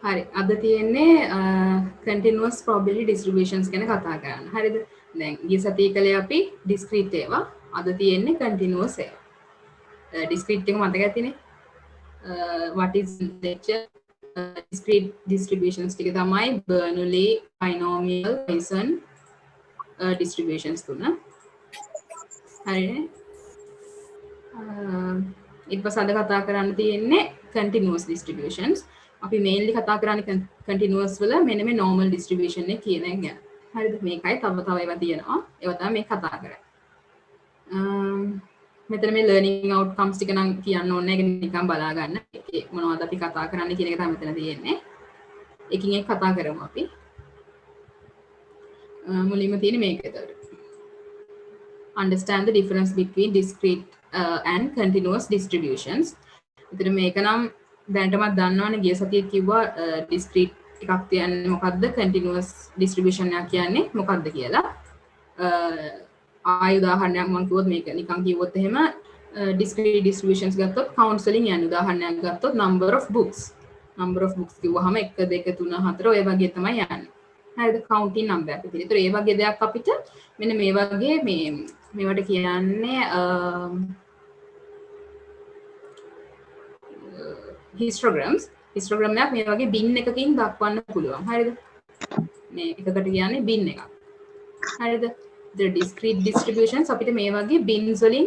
හරි අද තියෙන්නේ continuous probability distributions ගැන කතා කරන්න. හරිද? දැන් ගිය සතියේ කලේ අපි discrete ඒවා. අද තියෙන්නේ continuous ඒවා. discrete එක මතක ඇතිනේ. What is lecture discrete distributions ටික තමයි Bernoulli, binomial, Poisson distributions තුන. හරිනේ? ඊට පස්සේ අද කතා කරන්න තියෙන්නේ continuous distributions. අපි මේන්ලි කතා කරන්නේ continuous වල මෙන්න මේ normal distribution එක කියන එක ගැන. හරිද? මේකයි තව ඒවා තියෙනවා. ඒවා තමයි මේ කතා කරන්නේ. මෙතන මේ learning outcomes ටික නම් කියන්න ඕනේ නැහැ. ඒක නිකන් බලා ගන්න. ඒ මොනවද අපි කතා කරන්න කියන එක තමයි මෙතන තියෙන්නේ. එකින් එක කතා කරමු අපි. මුලින්ම තියෙන්නේ මේක විතර. Understand the difference between discrete and continuous distributions. ඉතින් මේක නම් දැනටමත් දන්නවනේ ගිය සතියේ කිව්වා discrete එකක් කියන්නේ මොකද්ද continuous distribution එකක් කියන්නේ මොකද්ද කියලා. ආය උදාහරණයක් මම කිව්වොත් මේක නිකන් කිව්වොත් එහෙම discrete distributions ගත්තොත් counts වලින් යන උදාහරණයක් ගත්තොත් number of books කිව්වහම 1 2 3 4 ඔය වගේ තමයි යන්නේ. හරිද? counting number එක විදිහට. ඒතර ඒ වගේ දෙයක් අපිට මෙන්න මේ වගේ මේවට කියන්නේ histograms එකක් මේ වගේ bin එකකින් දක්වන්න පුළුවන්. හරිද? මේ එකකට කියන්නේ bin එකක්. හරිද? the discrete distributions අපිට මේ වගේ bins වලින්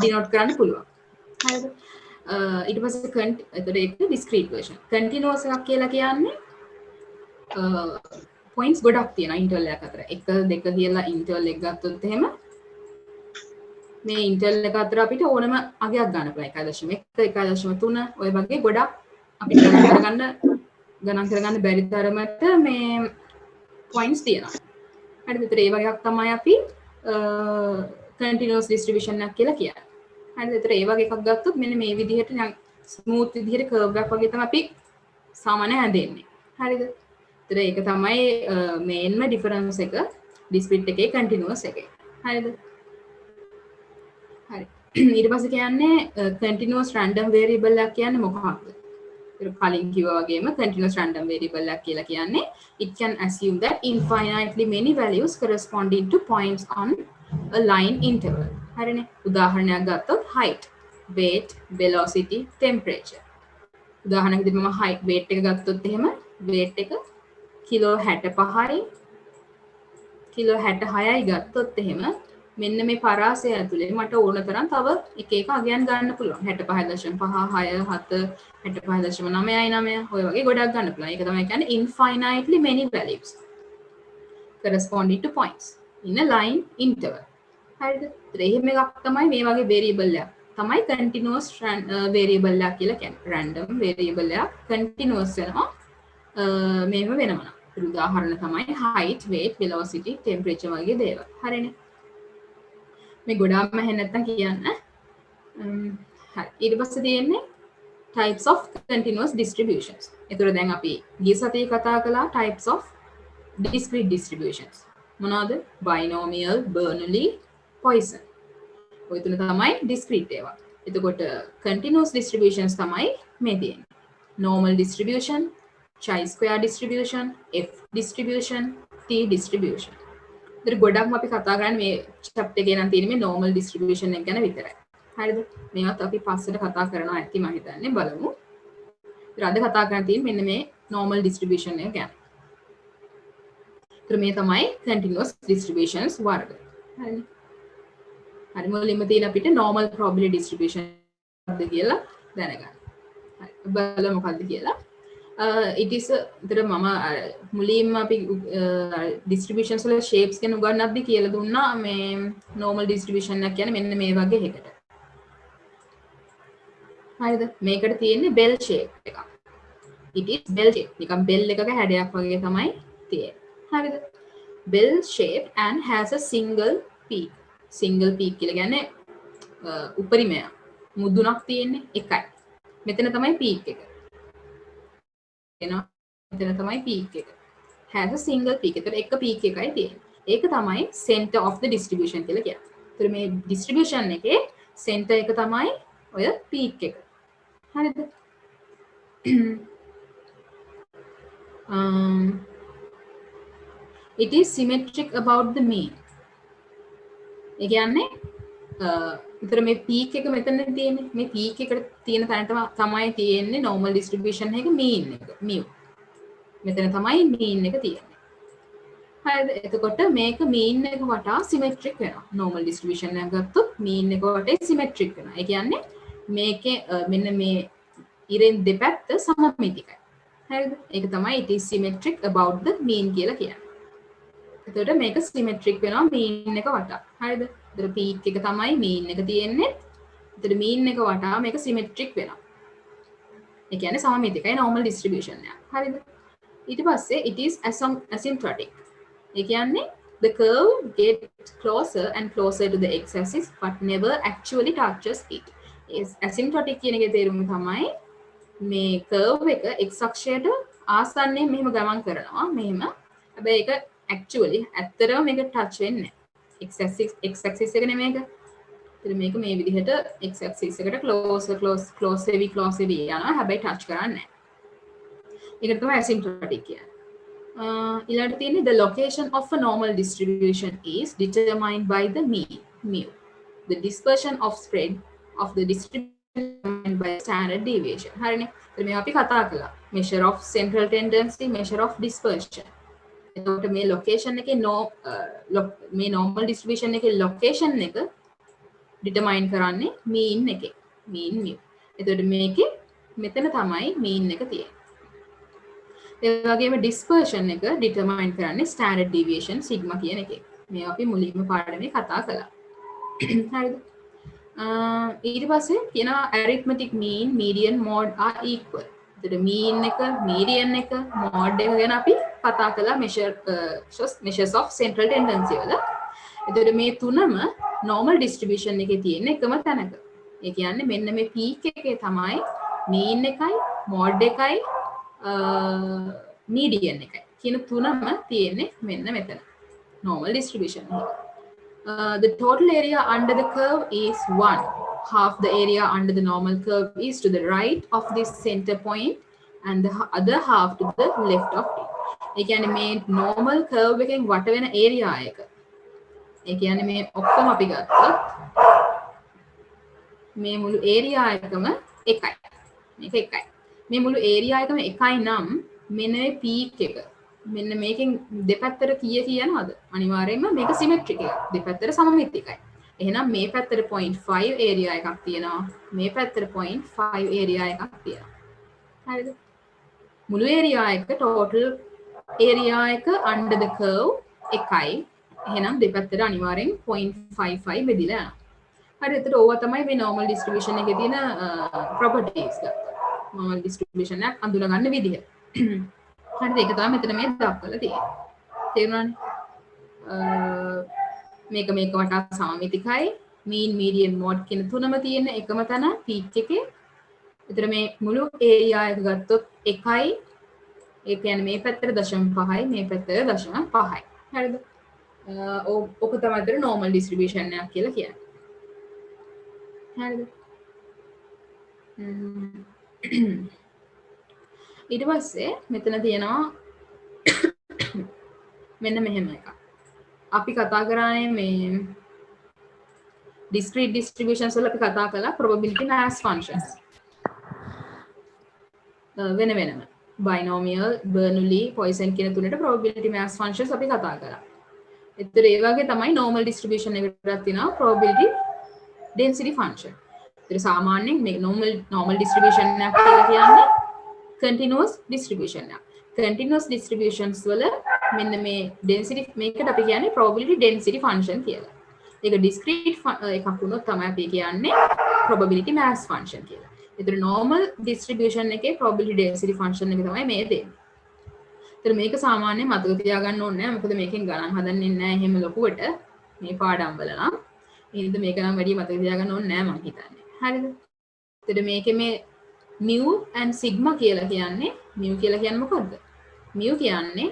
denote කරන්න පුළුවන්. හරිද? ඊට පස්සේ එතකොට ඒක discrete version. continuous එකක් කියලා කියන්නේ points ගොඩක් තියෙනවා interval එක අතර. 1 2 කියලා interval එක ගත්තොත් එහෙම මේ interval එක අතර අපිට ඕනම අගයක් ගන්න පුළුවන්. 1.1 1.3 ඔය වගේ ගොඩක් අපිට ගණන් කරගන්න බැරි තරමට මේ points තියෙනවා. හරිද? ඒතර ඒ වගේක් තමයි අපි continuous distribution එකක් කියලා කියන්නේ. හරිද? ඒතර ඒ වගේ එකක් ගත්තොත් මෙන්න මේ විදිහට smooth විදිහට curve එකක් වගේ තමයි අපි සාමාන්‍යයෙන් හැදෙන්නේ. හරිද? ඒතර ඒක තමයි මේන්ම difference එක discrete එකේ continuous එකේ. හරිද? හරි. ඊට පස්සේ කියන්නේ continuous random variable එකක් කියන්නේ මොකක්ද? කලින් කිව්වා වගේම continuous random variable එකක් කියලා කියන්නේ it can assume that infinitely many values corresponding to points on a line interval. හරිනේ. උදාහරණයක් ගත්තොත් height, weight, velocity, temperature. උදාහරණයක් විදිහට මම height weight එක ගත්තොත් එහෙම weight එක කිලෝ 65යි කිලෝ 66යි ගත්තොත් එහෙම මෙන්න මේ පරාසය ඇතුලේ මට ඕන තරම් තව එක එක අගයන් ගන්න පුළුවන්. 65.5 6 7 65.9 ඔය වගේ ගොඩක් ගන්න පුළුවන්. ඒක තමයි කියන්නේ infinitely many values corresponding to points in a line interval. හරිද? එහෙම එකක් තමයි මේ වගේ variable එකක්. තමයි continuous variable එකක් කියලා කියන්නේ. random variable එකක් continuous වෙනවා. මේව වෙනවනම්. උදාහරණ තමයි height, weight, velocity, temperature වගේ දේවල්. හරිනේ. මේ ගොඩාක්ම ඇහෙන්නේ නැත්තම් කියන්න. හරි. ඊට පස්සේ තියෙන්නේ types of continuous distributions. ඒතර දැන් අපි ගිය සතියේ කතා කළා types of discrete distributions. මොනවාද? binomial, Bernoulli, Poisson. ඔය තුන තමයි discrete ඒවා. එතකොට continuous distributions තමයි මේ තියෙන්නේ. normal distribution, chi-square distribution, F distribution, T distribution. ඉතින් ගොඩක්ම අපි කතා කරන්නේ මේ chapter එකේ නම් තියෙන්නේ මේ normal distribution එක ගැන විතරයි. හරිද? මේවත් අපි පස්සට කතා කරනවා ඇති මම හිතන්නේ බලමු. ඉතින් අද කතා කරන්න තියෙන්නේ මෙන්න මේ normal distribution එක ගැන. ඉතින් මේ තමයි continuous distributions වර්ග. හරිනේ. හරි මුලින්ම තියෙන අපිට normal probability distribution මොකක්ද කියලා දැනගන්න. හරි. බලමු මොකක්ද කියලා. It is ඉතින් මම මුලින්ම අපි distributions වල shapes ගැන උගන්වද්දි කියලා දුන්නා මේ normal distribution එක කියන්නේ මෙන්න මේ වගේ එකකට. හරිද? මේකට තියෙන්නේ bell shape එකක්. It is bell shape. නිකන් bell එකක හැඩයක් වගේ තමයි තියෙන්නේ. හරිද? Bell shape and has a single peak. Single peak කියලා කියන්නේ උපරිමය මුදුනක් තියෙන්නේ එකයි. මෙතන තමයි peak එක. මෙතන තමයි peak එක. Has a single peak. ඒතර එක peak එකයි තියෙන්නේ. ඒක තමයි center of the distribution කියලා කියන්නේ. ඒතර මේ distribution එකේ center එක තමයි ඔය peak එක. හරිද? it is symmetric about the mean. ඒ කියන්නේ විතර මේ peak එක මෙතන තියෙන්නේ. මේ peak එකට තියෙන තැනට තමයි තියෙන්නේ normal distribution එක mean එක mu. මෙතන තමයි mean එක තියෙන්නේ. හරිද? එතකොට මේක mean එක වටා symmetric වෙනවා. normal distribution එක ගත්තොත් mean එක වටේ symmetric වෙනවා. ඒ කියන්නේ මේකේ මෙන්න මේ ඉරෙන් දෙපැත්ත සමමිතිකයි. හරිද? ඒක තමයි it is symmetric about the mean කියලා කියන්නේ. එතකොට මේක symmetric වෙනවා mean එක වටා. හරිද? එතකොට peak එක තමයි mean එක තියෙන්නේ. එතකොට mean එක වටා මේක symmetric වෙනවා. ඒ කියන්නේ සමමිතිකයි normal distribution එක. හරිද? ඊට පස්සේ it is asymptotic. ඒ කියන්නේ the curve gets closer and closer to the x-axis but never actually touches it. asymptotic කියන එකේ තේරුම තමයි මේ curve එක x අක්ෂයට ආසන්නයෙන් මෙහෙම ගමන් කරනවා මෙහෙම. හැබැයි ඒක actually ඇත්තටම මේක touch වෙන්නේ නැහැ. x axis එක නෙමෙයි මේක. ඉතින් මේක මේ විදිහට x axis එකට close වෙවි යනවා. හැබැයි touch කරන්නේ නැහැ. ඒකට තමයි asymptotic කියන්නේ. ඊළඟට තියෙන්නේ the location of a normal distribution is determined by the mean mu. The dispersion of spread of the distribution by standard deviation. හරිනේ. ඉතින් මේ අපි කතා කළා. measure of central tendency, measure of dispersion. එතකොට මේ location එකේ මේ normal distribution එකේ location එක determine කරන්නේ mean එකේ. mean mu. එතකොට මේකේ මෙතන තමයි mean එක තියෙන්නේ. ඒ වගේම dispersion එක determine කරන්නේ standard deviation sigma කියන එකේ. මේ අපි මුලින්ම පාඩමේ කතා කළා. හරිද? ඊට පස්සේ කියනවා arithmetic mean, median, mode are equal. එතකොට mean එක, median එක, mode එක ගැන අපි කතා කළා measures of central tendency වල. එතකොට මේ තුනම normal distribution එකේ තියෙන එකම තැනක. ඒ කියන්නේ මෙන්න මේ peak එකේ තමයි mean එකයි, mode එකයි median එකයි කියන තුනම තියෙන්නේ මෙන්න මෙතන normal distribution එක. The total area under the curve is 1. Half the area under the normal curve is to the right of this center point and the other half to the left of it. ඒ කියන්නේ මේ normal curve එකෙන් වට වෙන area එක. ඒ කියන්නේ මේ ඔක්කොම අපි ගත්තොත් මේ මුළු area එකම එකයි. මේක එකයි. මේ මුළු area එකම එකයි නම් මෙන්න මේ peak එක මෙන්න මේකෙන් දෙපැත්තට කීය කියනවාද? අනිවාර්යයෙන්ම මේක symmetric එකක්. දෙපැත්තට සමමිතිකයි. එහෙනම් මේ පැත්තට 0.5 area එකක් තියෙනවා. මේ පැත්තට 0.5 area එකක් තියෙනවා. හරිද? මුළු area එක total area එක under the curve එකයි. එහෙනම් දෙපැත්තට අනිවාර්යෙන් 0.55 බෙදිලා යනවා. හරි. එතකොට ඕවා තමයි මේ normal distribution එකේ තියෙන properties ගත්තා. normal distribution එක අඳුන ගන්න විදිහ. හරිද? ඒක තමයි මෙතන මේ දක්වලා තියෙන්නේ. තේරුණානේ? මේක වටා සමමිතිකයි. mean, median, mode කියන තුනම තියෙන එකම තැන peak එකේ. එතන මේ මුළු area එක ගත්තොත් එකයි. ඒ කියන්නේ මේ පැත්තට 0.5යි මේ පැත්තට 0.5යි. හරිද? ඔක තමයි normal distribution එකක් කියලා කියන්නේ. හරිද? ඊට පස්සේ මෙතන තියෙනවා මෙන්න මෙහෙම එකක්. අපි කතා කරානේ මේ discrete distributions වල අපි කතා කළා probability mass functions. වෙන වෙනම binomial, Bernoulli, Poisson කියන තුනට probability mass functions අපි කතා කරා. ඒතර ඒ වගේ තමයි normal distribution එකකටත් තියෙනවා probability density function. ඒතර සාමාන්‍යයෙන් මේ normal distribution එකක් කියලා කියන්නේ continuous distribution එක. continuous distributions වල මෙන්න මේ density මේකට අපි කියන්නේ probability density function කියලා. ඒක discrete එකක් වුණොත් තමයි අපි කියන්නේ probability mass function කියලා. ඒතර normal distribution එකේ probability density function එක තමයි මේ දෙන්නේ. ඒතර මේක සාමාන්‍යයෙන් මතක තියාගන්න ඕනේ නැහැ. මොකද මේකෙන් ගණන් හදන්නේ නැහැ එහෙම ලොකුවට මේ පාඩම් වල නම්. එහෙනම් මේක නම් වැඩි මතක තියාගන්න ඕනේ නැහැ මම හිතන්නේ. හරිද? ඒතර මේකේ මේ mu and sigma කියලා කියන්නේ මොකද්ද? mu කියන්නේ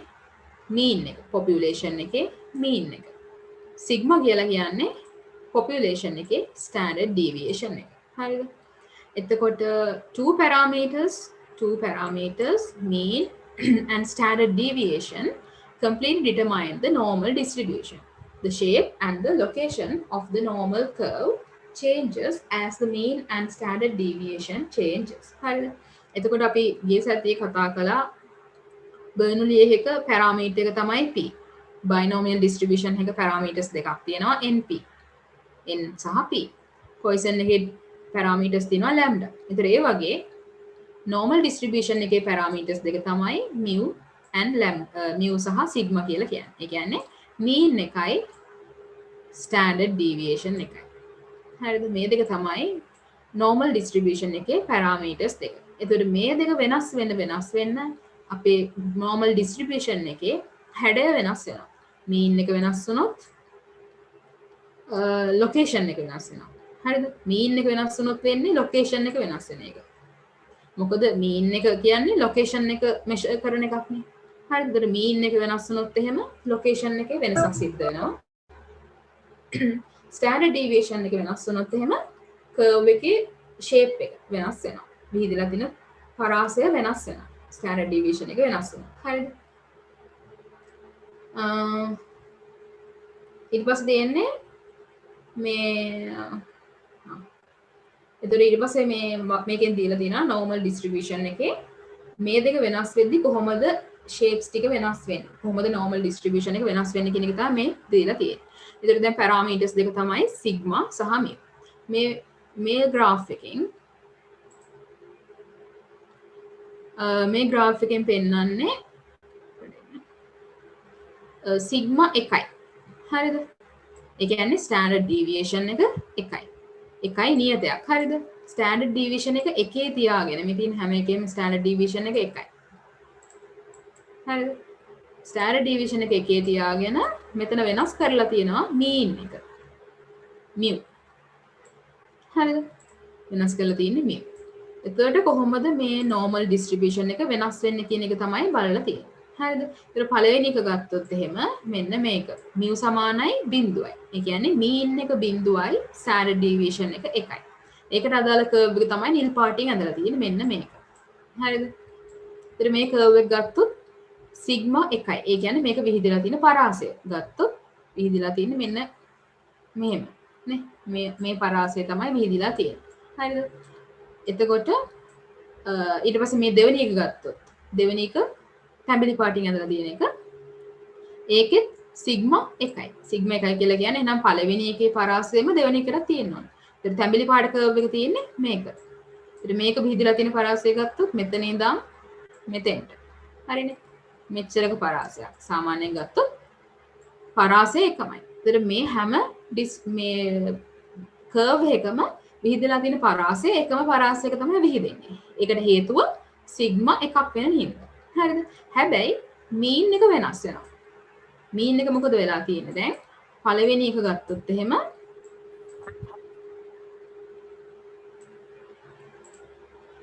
mean එක, population එකේ mean එක. sigma කියලා කියන්නේ population එකේ standard deviation එක. හරිද? එතකොට two parameters mean and standard deviation completely determine the normal distribution. The shape and the location of the normal curve changes as the mean and standard deviation changes. හරිද? එතකොට අපි ගිය සතියේ කතා කළා බර්නුලි එක පැරාමීටර් එක තමයි p. බයිනෝමියල් ඩිස්ට්‍රිබියුෂන් එක පැරාමීටර්ස් දෙකක් තියෙනවා np. n සහ p. පොයිසන් එකේ පැරාමීටර්ස් තියෙනවා lambda. ඒතර ඒ වගේ normal distribution එකේ parameters දෙක තමයි mu and mu සහ sigma කියලා කියන්නේ. ඒ කියන්නේ mean එකයි standard deviation එකයි. හරිද? මේ දෙක තමයි normal distribution එකේ parameters දෙක. එතකොට මේ දෙක වෙනස් වෙන්න අපේ normal distribution එකේ හැඩය වෙනස් වෙනවා. mean එක වෙනස් වුණොත් location එක වෙනස් වෙනවා. හරිද? mean එක වෙනස් වුණොත් වෙන්නේ location එක වෙනස් වෙන එක. මොකද mean එක කියන්නේ location එක measure කරන එකක් නේ. හරිද? ඒතර mean එක වෙනස් වුණොත් එහෙම location එකේ වෙනසක් සිද්ධ වෙනවා. standard deviation එක වෙනස් වුණොත් එහෙම curve එකේ shape එක වෙනස් වෙනවා. විහිදලා තියෙන පරාසය වෙනස් වෙනවා. standard deviation එක වෙනස් වෙනවා. හරිද? ඊට පස්සේ දෙන්නේ මේ එතකොට ඊට පස්සේ මේකෙන් දීලා තියෙනවා normal distribution එකේ මේ දෙක වෙනස් වෙද්දි කොහොමද shapes ටික වෙනස් වෙන්නේ කොහොමද normal distribution එක වෙනස් වෙන්නේ කියන එක තමයි මේ දීලා තියෙන්නේ. එතකොට දැන් parameters දෙක තමයි sigma සහ mu. මේ graph එකෙන් පෙන්නන්නේ sigma 1යි. හරිද? ඒ කියන්නේ standard deviation එක 1යි. එකයි නියතයක්. හරිද? standard deviation එක එකේ තියාගෙන මේ තියෙන හැම එකේම standard deviation එක එකයි. හරිද? standard deviation එක එකේ තියාගෙන මෙතන වෙනස් කරලා තියෙනවා mean එක. mu. හරිද? වෙනස් කරලා තියෙන්නේ mu. එතකොට කොහොමද මේ normal distribution එක වෙනස් වෙන්නේ කියන එක තමයි බලලා තියෙන්නේ. හරිද? ඒතර පළවෙනි එක ගත්තොත් එහෙම මෙන්න මේක. mu සමානයි 0යි. ඒ කියන්නේ mean එක 0යි standard deviation එක 1යි. ඒකට අදාළ curve එක තමයි නිල් පාටින් ඇඳලා තියෙන්නේ මෙන්න මේක. හරිද? ඒතර මේ curve එක ගත්තොත් sigma 1යි. ඒ කියන්නේ මේක විහිදලා තියෙන පරාසය. ගත්තොත් විහිදලා තියෙන්නේ මෙන්න මෙහෙම. නේ? මේ පරාසය තමයි විහිදලා තියෙන්නේ. හරිද? එතකොට ඊට පස්සේ මේ දෙවෙනි එක ගත්තොත් දෙවෙනි එක තැඹිලි පාටින් ඇඳලා තියෙන එක. ඒකෙත් සිග්මා 1යි. සිග්මා 1යි කියලා කියන්නේ එහෙනම් පළවෙනි එකේ පරාසයම දෙවෙනි එකට තියෙනවා. ඒත් තැඹිලි පාට කර්ව් එක තියෙන්නේ මේක. ඒත් මේක විහිදලා තියෙන පරාසය ගත්තොත් මෙතන ඉඳන් මෙතෙන්ට. හරිනේ. මෙච්චරක පරාසයක්. සාමාන්‍යයෙන් ගත්තොත් පරාසය එකමයි. ඒත් මේ හැම මේ කර්ව් එකම විහිදලා තියෙන පරාසය එකම පරාසයක තමයි විහිදෙන්නේ. ඒකට හේතුව සිග්මා එකක් වෙන හින්දා. හරිද? හැබැයි mean එක වෙනස් වෙනවා. mean එක මොකද වෙලා තියෙන්නේ දැන්? පළවෙනි එක ගත්තොත් එහෙම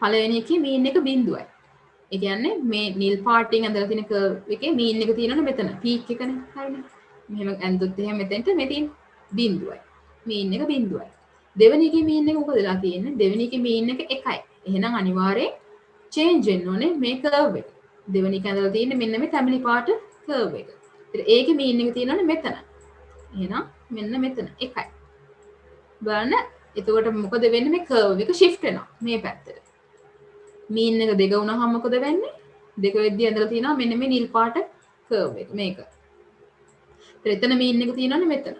පළවෙනි එකේ mean එක 0යි. ඒ කියන්නේ මේ නිල් පාටින් ඇඳලා තියෙන කර්ව් එකේ mean එක තියෙනවනේ මෙතන peak එකනේ. හරිනේ. මෙහෙම ඇඳුත් එහෙම මෙතෙන්ට මේ තියෙන 0යි. mean එක 0යි. දෙවෙනි එකේ mean එක මොකද වෙලා තියෙන්නේ? දෙවෙනි එකේ mean එක 1යි. එහෙනම් අනිවාර්යෙන් change වෙන්න ඕනේ මේ කර්ව් එක. දෙවෙනි එක ඇඳලා තියෙන්නේ මෙන්න මේ තැඹිලි පාට කර්ව් එක. ඒත් ඒකේ mean එක තියෙනවනේ මෙතන. එහෙනම් මෙන්න මෙතන 1යි. බලන්න එතකොට මොකද වෙන්නේ මේ කර්ව් එක shift වෙනවා මේ පැත්තට. mean එක 2 වුණාම මොකද වෙන්නේ? 2 වෙද්දී ඇඳලා තියෙනවා මෙන්න මේ නිල් පාට කර්ව් එක මේක. ඒත් එතන mean එක තියෙනවනේ මෙතන.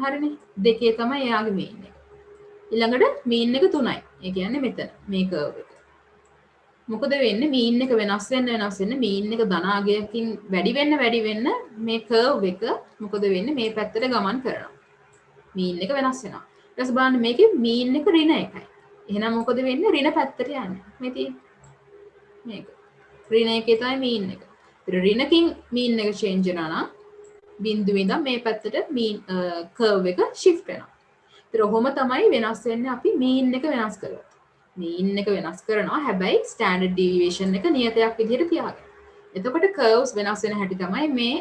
හරිනේ. දෙකේ තමයි එයාගේ mean එක. ඊළඟට mean එක 3යි. ඒ කියන්නේ මෙතන මේ කර්ව් එක. මොකද වෙන්නේ mean එක වෙනස් වෙන්න mean එක ධනාගයකින් වැඩි වෙන්න මේ කර්ව් එක මොකද වෙන්නේ මේ පැත්තට ගමන් කරනවා. mean එක වෙනස් වෙනවා. ඊට පස්සේ බලන්න මේකේ mean එක ඍණ 1යි. එහෙනම් මොකද වෙන්නේ ඍණ පැත්තට යන්නේ. මේ තියෙන්නේ මේක. ඍණ 1 තමයි mean එක. ඒතර ඍණකින් mean එක change වෙනවා නම් බිඳුවේ ඉඳන් මේ පැත්තට mean කර්ව් එක shift වෙනවා. ඒතර ඔහොම තමයි වෙනස් වෙන්නේ අපි mean එක වෙනස් කරලා. mean එක වෙනස් කරනවා හැබැයි standard deviation එක නියතයක් විදිහට තියාගෙන. එතකොට curves වෙනස් වෙන හැටි තමයි මේ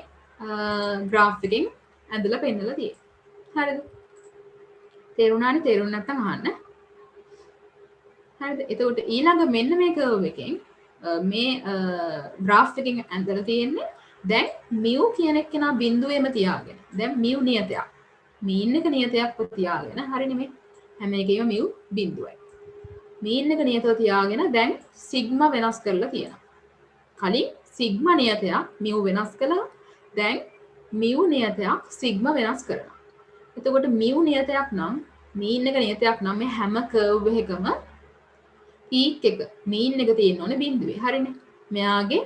graph එකෙන් ඇඳලා පෙන්නලා තියෙන්නේ. හරිද? තේරුණානේ? තේරුණ නැත්නම් අහන්න. හරිද? එතකොට ඊළඟ මෙන්න මේ curve එකෙන් මේ ග්‍රාෆ් එකකින් ඇඳලා තියෙන්නේ දැන් mu කියන එක නා බිඳුවේම තියාගෙන දැන් mu නියතයක් mean එක නියතයක්ව තියාගෙන හරිනේ මේ හැම එකේම mu බිඳුවයි mean එක නියතව තියාගෙන දැන් sigma වෙනස් කරලා තියෙනවා කලින් sigma නියතයක් mu වෙනස් කළා දැන් mu නියතයක් sigma වෙනස් කරනවා එතකොට mu නියතයක් නම් mean එක නියතයක් නම් මේ හැම curve එකකම peak එක mean එක තියෙන්න ඕනේ බිඳුවේ හරිනේ මෙයාගේ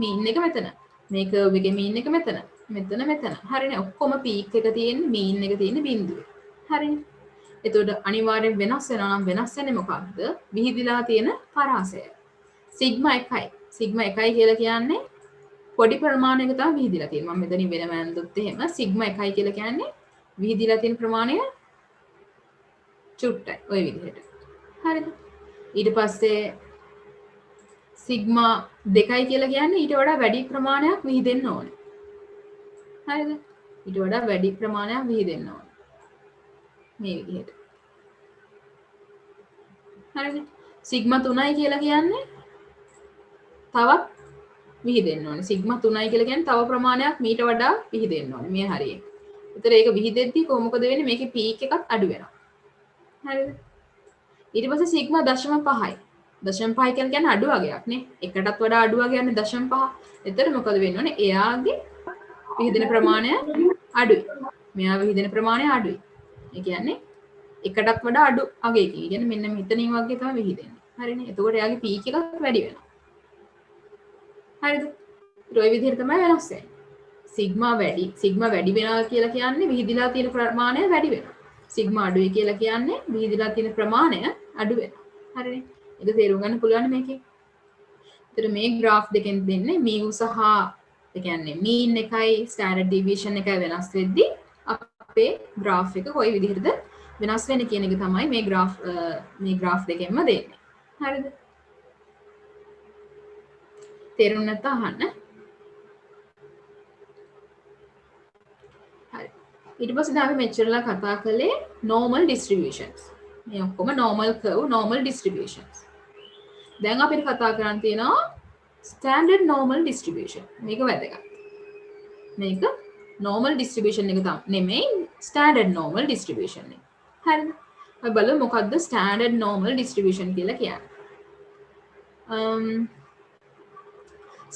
mean එක මෙතන මේ curve එකේ mean එක මෙතන හරිනේ ඔක්කොම peak එක තියෙන්නේ mean එක තියෙන්නේ බිඳුවේ හරිනේ එතකොට අනිවාර්යෙන් වෙනස් වෙනවා නම් වෙනස් වෙන්නේ මොකක්ද විහිදිලා තියෙන පරාසය sigma 1යි sigma 1යි කියලා කියන්නේ පොඩි ප්‍රමාණයක තමයි විහිදිලා තියෙන්නේ මම මෙතනින් වෙනම ඇඳුත් එහෙම sigma 1යි කියලා කියන්නේ විහිදිලා තියෙන ප්‍රමාණය චුට්ටයි ওই විදිහට හරිද ඊට පස්සේ සිග්මා 2යි කියලා කියන්නේ ඊට වඩා වැඩි ප්‍රමාණයක් විහිදෙන්න ඕනේ හරිද ඊට වඩා වැඩි ප්‍රමාණයක් විහිදෙන්න ඕනේ මේ විදිහට හරිද සිග්මා 3යි කියලා කියන්නේ තවත් විහිදෙන්න ඕනේ සිග්මා 3යි කියලා කියන්නේ තව ප්‍රමාණයක් මීට වඩා විහිදෙන්න ඕනේ මේ හරියට. ඒතර ඒක විහිදෙද්දී කොහොමද වෙන්නේ මේකේ පීක් එකක් අඩු වෙනවා. හරිද? ඊට පස්සේ සිග්මා 0.5යි. 0.5 කියන්නේ අඩු වගයක් නේ. එකටත් වඩා අඩු වගයක් නේ 0.5. ඒතර මොකද වෙන්න ඕනේ? එයාගේ විහිදෙන ප්‍රමාණය අඩුයි. මෙයා විහිදෙන ප්‍රමාණය අඩුයි. ඒ කියන්නේ එකටත් වඩා අඩු අගයකින්. ඒ කියන්නේ මෙන්න මෙතනින් වගේ තමයි විහිදෙන්නේ. හරිනේ? එතකොට එයාගේ පීක් එකක් වැඩි වෙනවා. හරිද? ඔය විදිහට තමයි වෙනස් වෙන්නේ. සිග්මා වැඩි වෙනවා කියලා කියන්නේ විහිදිලා තියෙන ප්‍රමාණය වැඩි වෙනවා. සිග්මා අඩුයි කියලා කියන්නේ විහිදිලා තියෙන ප්‍රමාණය අඩු වෙනවා. හරිනේ? ඒක තේරුම් ගන්න පුළුවන් මේකේ. ඒතර මේ graph දෙකෙන් දෙන්නේ mu සහ ඒ කියන්නේ mean එකයි standard deviation එකයි වෙනස් වෙද්දී අපේ graph එක කොයි විදිහටද වෙනස් වෙන්නේ කියන එක තමයි මේ graph දෙකෙන්ම දෙන්නේ. හරිද? තේරුම් නැත්නම් අහන්න. හරි. ඊට පස්සේ දැන් අපි මෙච්චරලා කතා කළේ normal distributions. මේ ඔක්කොම normal curve, normal distributions. දැන් අපිට කතා කරන්න තියෙනවා standard normal distribution. මේක වැදගත්. මේක normal distribution එක තමයි නෙමෙයි standard normal distribution එක. හරිද? අපි බලමු මොකද්ද standard normal distribution කියලා කියන්නේ.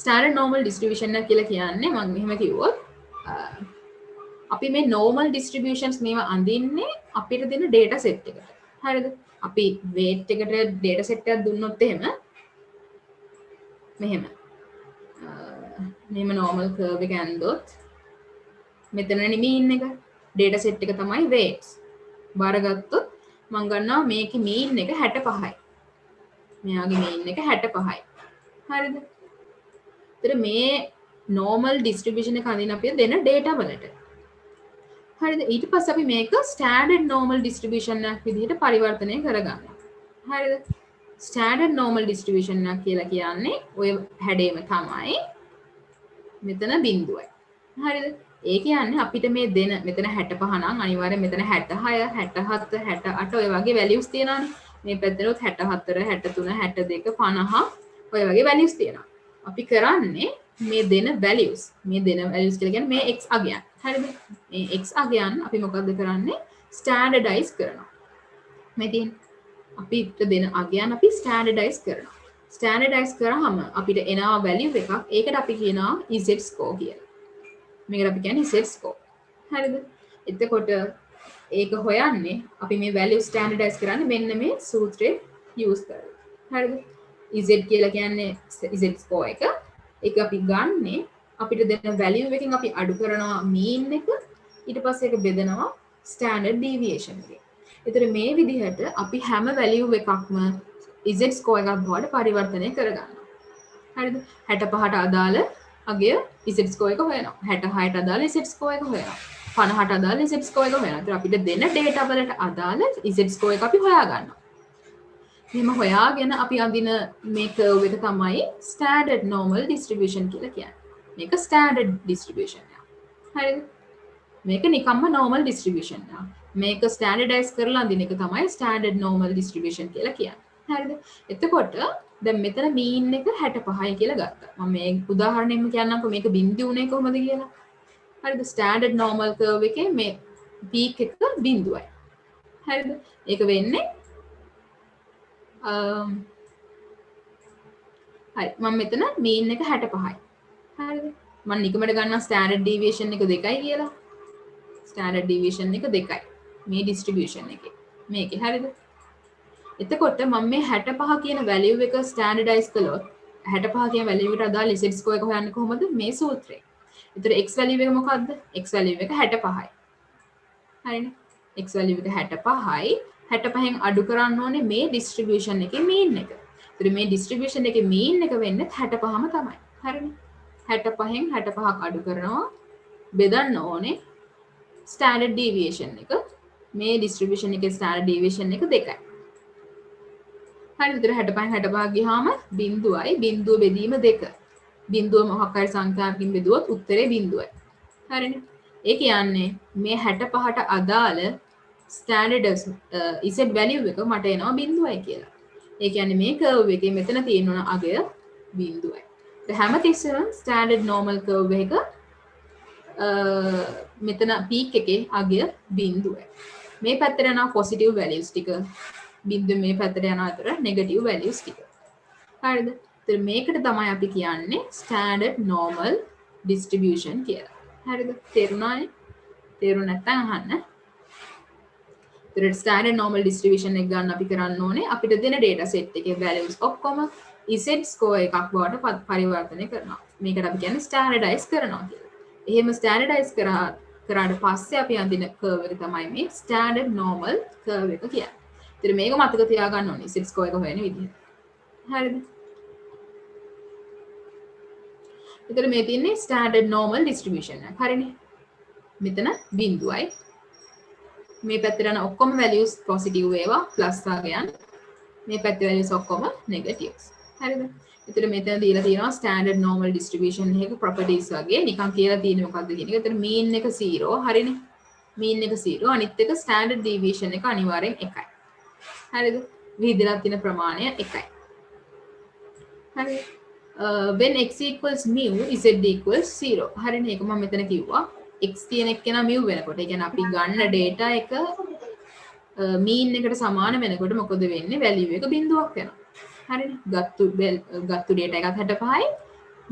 ස්ටෑන්ඩඩ් නෝමල් ඩිස්ට්‍රිබියුෂන් එක කියලා කියන්නේ මම මෙහෙම කිව්වොත් අපි මේ නෝමල් ඩිස්ට්‍රිබියුෂන්ස් මේවා අඳින්නේ අපිට දෙන ඩේටා සෙට් එකට. හරිද? අපි weight එකට ඩේටා සෙට් එකක් දුන්නොත් එහෙම මෙහෙම නෝමල් කර්ව් එක ඇන්දොත් මෙතනනේ mean එක ඩේටා සෙට් එක තමයි weights. බාරගත්තොත් මම ගන්නවා මේකේ mean එක 65යි. මෙයාගේ mean එක 65යි. හරිද? तर මේ normal distribution එක අඳින අපි දෙන data වලට. හරිද? ඊට පස්සේ අපි මේක standard normal distribution එකක් විදිහට පරිවර්තනය කරගන්නවා. හරිද? standard normal distribution එකක් කියලා කියන්නේ ඔය හැඩේම තමයි මෙතන බිඳුවයි. හරිද? ඒ කියන්නේ අපිට මේ දෙන මෙතන 65 නම් අනිවාර්යෙන් මෙතන 66 67 68 ඔය වගේ values තියෙනවානේ. මේ පැත්තට 64 63 62 50 ඔය වගේ values තියෙනවා. අපි කරන්නේ මේ දෙන values කියලා කියන්නේ මේ x අගයන්. හරිද? මේ x අගයන් අපි මොකද්ද කරන්නේ? standardize කරනවා. මේ තියෙන අපිට දෙන අගයන් අපි standardize කරනවා. standardize කරාම අපිට එනවා value එකක්. ඒකට අපි කියනවා z score කියලා. මේකට අපි කියන්නේ z score. හරිද? එතකොට ඒක හොයන්නේ අපි මේ value standardize කරන්නේ මෙන්න මේ සූත්‍රය use කරලා. හරිද? z කියලා කියන්නේ z score එක. ඒක අපි ගන්නෙ අපිට දෙන value එකකින් අපි අඩු කරනවා mean එක. ඊට පස්සේ ඒක බෙදනවා standard deviation එකෙන්. ඒතර මේ විදිහට අපි හැම value එකක්ම z score එකක් බවට පරිවර්තනය කරගන්නවා. හරිද? 65ට අදාළ අගය z score එක හොයනවා. 66ට අදාළ z score එක හොයනවා. 50ට අදාළ z score එක හොයනවා. ඒතර අපිට දෙන data වලට අදාළ z score එක අපි හොයා ගන්නවා. මෙහෙම හොයාගෙන අපි අඳින මේ curve එක තමයි standard normal distribution කියලා කියන්නේ. මේක standard distribution එක. හරිද? මේක නිකම්ම normal distribution එක. මේක standardize කරලා අඳින එක තමයි standard normal distribution කියලා කියන්නේ. හරිද? එතකොට දැන් මෙතන මීන් එක 65යි කියලා ගත්තා. මම මේ උදාහරණයෙන්ම කියන්නම්කෝ මේක බිඳි උනේ කොහොමද කියලා. හරිද? ස්ටෑන්ඩඩ් නෝමල් කර්ව් එකේ මේ පීක් එක බිඳුවයි. හරිද? ඒක වෙන්නේ හරි මම මෙතන මීන් එක 65යි. හරිද? මම නිකමට ගන්නවා ස්ටෑන්ඩඩ් ඩීවියේෂන් එක 2යි කියලා. ස්ටෑන්ඩඩ් ඩීවියේෂන් එක 2යි. මේ ඩිස්ට්‍රිබියුෂන් එකේ. මේකේ හරිද? එතකොට මම මේ 65 කියන වැලියු එක ස්ටෑන්ඩඩයිස් කළොත් 65 කියන වැලියු එකට අදාළ Z ස්කෝර් එක හොයන්නේ කොහොමද? මේ සූත්‍රයෙන්. ඒතර x වැලියු එක මොකද්ද? x වැලියු එක 65යි. හරිනේ. x වැලියු එක 65යි. 65න් අඩු කරන්න ඕනේ මේ ඩිස්ට්‍රිබියුෂන් එකේ මීන් එක. ඒතර මේ ඩිස්ට්‍රිබියුෂන් එකේ මීන් එක වෙන්නේ 65ම තමයි. හරිනේ. 65න් 65ක් අඩු කරනවා බෙදන්න ඕනේ ස්ටෑන්ඩඩ් ඩීවියේෂන් එක. මේ ඩිස්ට්‍රිබියුෂන් එකේ ස්ටෑන්ඩඩ් ඩීවියේෂන් එක 2යි. හරි විතර 65 65 ගියාම බිඳුවයි බිඳුව බෙදීම 2. බිඳුව මොකක් හරි සංඛ්‍යාවකින් බෙදුවොත් උත්තරේ බිඳුවයි. හරිනේ. ඒ කියන්නේ මේ 65ට අදාළ ස්ටෑන්ඩඩ් Z වැලියු එක මට එනවා බිඳුවයි කියලා. ඒ කියන්නේ මේ කර්ව් එකේ මෙතන තියෙන අගය බිඳුවයි. ඒ හැමතිස්සෙම ස්ටෑන්ඩඩ් නෝමල් කර්ව් එක මෙතන පීක් එකේ අගය බිඳුවයි. මේ පැත්තට යනවා පොසිටිව් වැලියුස් ටික. බිඳුව මේ පැත්තට යන අතර නෙගටිව් වැලියුස් ටික. හරිද? ඒතර මේකට තමයි අපි කියන්නේ ස්ටෑන්ඩඩ් නෝමල් ඩිස්ට්‍රිබියුෂන් කියලා. හරිද? තේරුණානේ? තේරුණ නැත්නම් අහන්න. ඒතර ස්ටෑන්ඩඩ් නෝමල් ඩිස්ට්‍රිබියුෂන් එක ගන්න අපි කරන්න ඕනේ අපිට දෙන data set එකේ values ඔක්කොම Z score එකක් බවට පරිවර්තනය කරනවා. මේකට අපි කියන්නේ ස්ටෑන්ඩඩයිස් කරනවා කියලා. එහෙම ස්ටෑන්ඩඩයිස් කරාට පස්සේ අපි අඳින curve එක තමයි මේ ස්ටෑන්ඩඩ් නෝමල් curve එක කියන්නේ. ඉතින් මේක මතක තියාගන්න ඕනේ Z score එක හොයන විදිහ. හරිද? ඉතින් මේ තියෙන්නේ ස්ටෑන්ඩඩ් නෝමල් ඩිස්ට්‍රිබියුෂන් එක. හරිනේ. මෙතන බිඳුවයි. මේ පැත්තට යන ඔක්කොම values positive වේවා plus වගයන්. මේ පැත්තේ values ඔක්කොම negatives. හරිද? ඉතින් මෙතන දීලා තියෙනවා ස්ටෑන්ඩඩ් නෝමල් ඩිස්ට්‍රිබියුෂන් එකේ properties වගේ නිකන් කියලා තියෙන්නේ මොකක්ද කියන එක. ඉතින් mean එක 0 හරිනේ. mean එක 0 අනිත් එක ස්ටෑන්ඩඩ් deviation එක අනිවාර්යෙන් 1යි. හරිද? විහිදලා තියෙන ප්‍රමාණය 1යි. හරි. when x equals mu z equals 0. හරිනේ. ඒක මම මෙතන කිව්වා. x කියන එක කෙනා mu වෙනකොට. ඒ කියන්නේ අපි ගන්න data එක mean එකට සමාන වෙනකොට මොකද වෙන්නේ? value එක බිඳුවක් වෙනවා. හරිනේ. ගත්තු data එකත් 65යි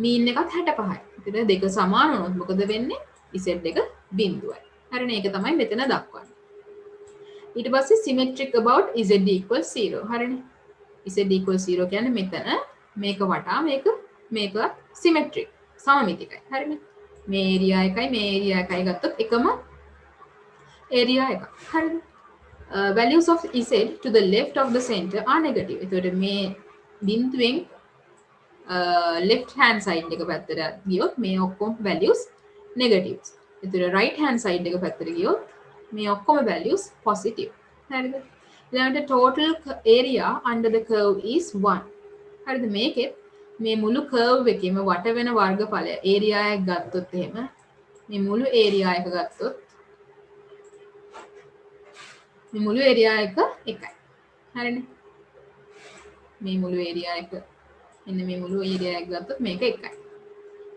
mean එකත් 65යි. ඒතර දෙක සමාන වුණොත් මොකද වෙන්නේ? z එක බිඳුවයි. හරිනේ. ඒක තමයි මෙතන දක්වන්නේ. ඊට පස්සේ symmetric about z equals 0. හරිනේ. z equals 0 කියන්නේ මෙතන මේක වටා මේක symmetric සමමිතිකයි. හරිනේ. මේ area එකයි මේ area එකයි ගත්තොත් එකම area එකක්. හරිද? Values of z to the left of the center are negative. එතකොට මේ බිඳුවෙන් left hand side එක පැත්තට ගියොත් මේ ඔක්කොම values negatives. එතකොට right hand side එක පැත්තට ගියොත් මේ ඔක්කොම values positive. හරිද? ඊළඟට total area under the curve is 1. හරිද? මේකෙත් මේ මුළු curve එකේම වට වෙන වර්ගඵලය area එක ගත්තොත් එහෙම මේ මුළු area එක ගත්තොත් මේ මුළු area එක 1යි. හරිනේ? මේ මුළු area එක එන්න මේ මුළු area එක ගත්තොත් මේක 1යි.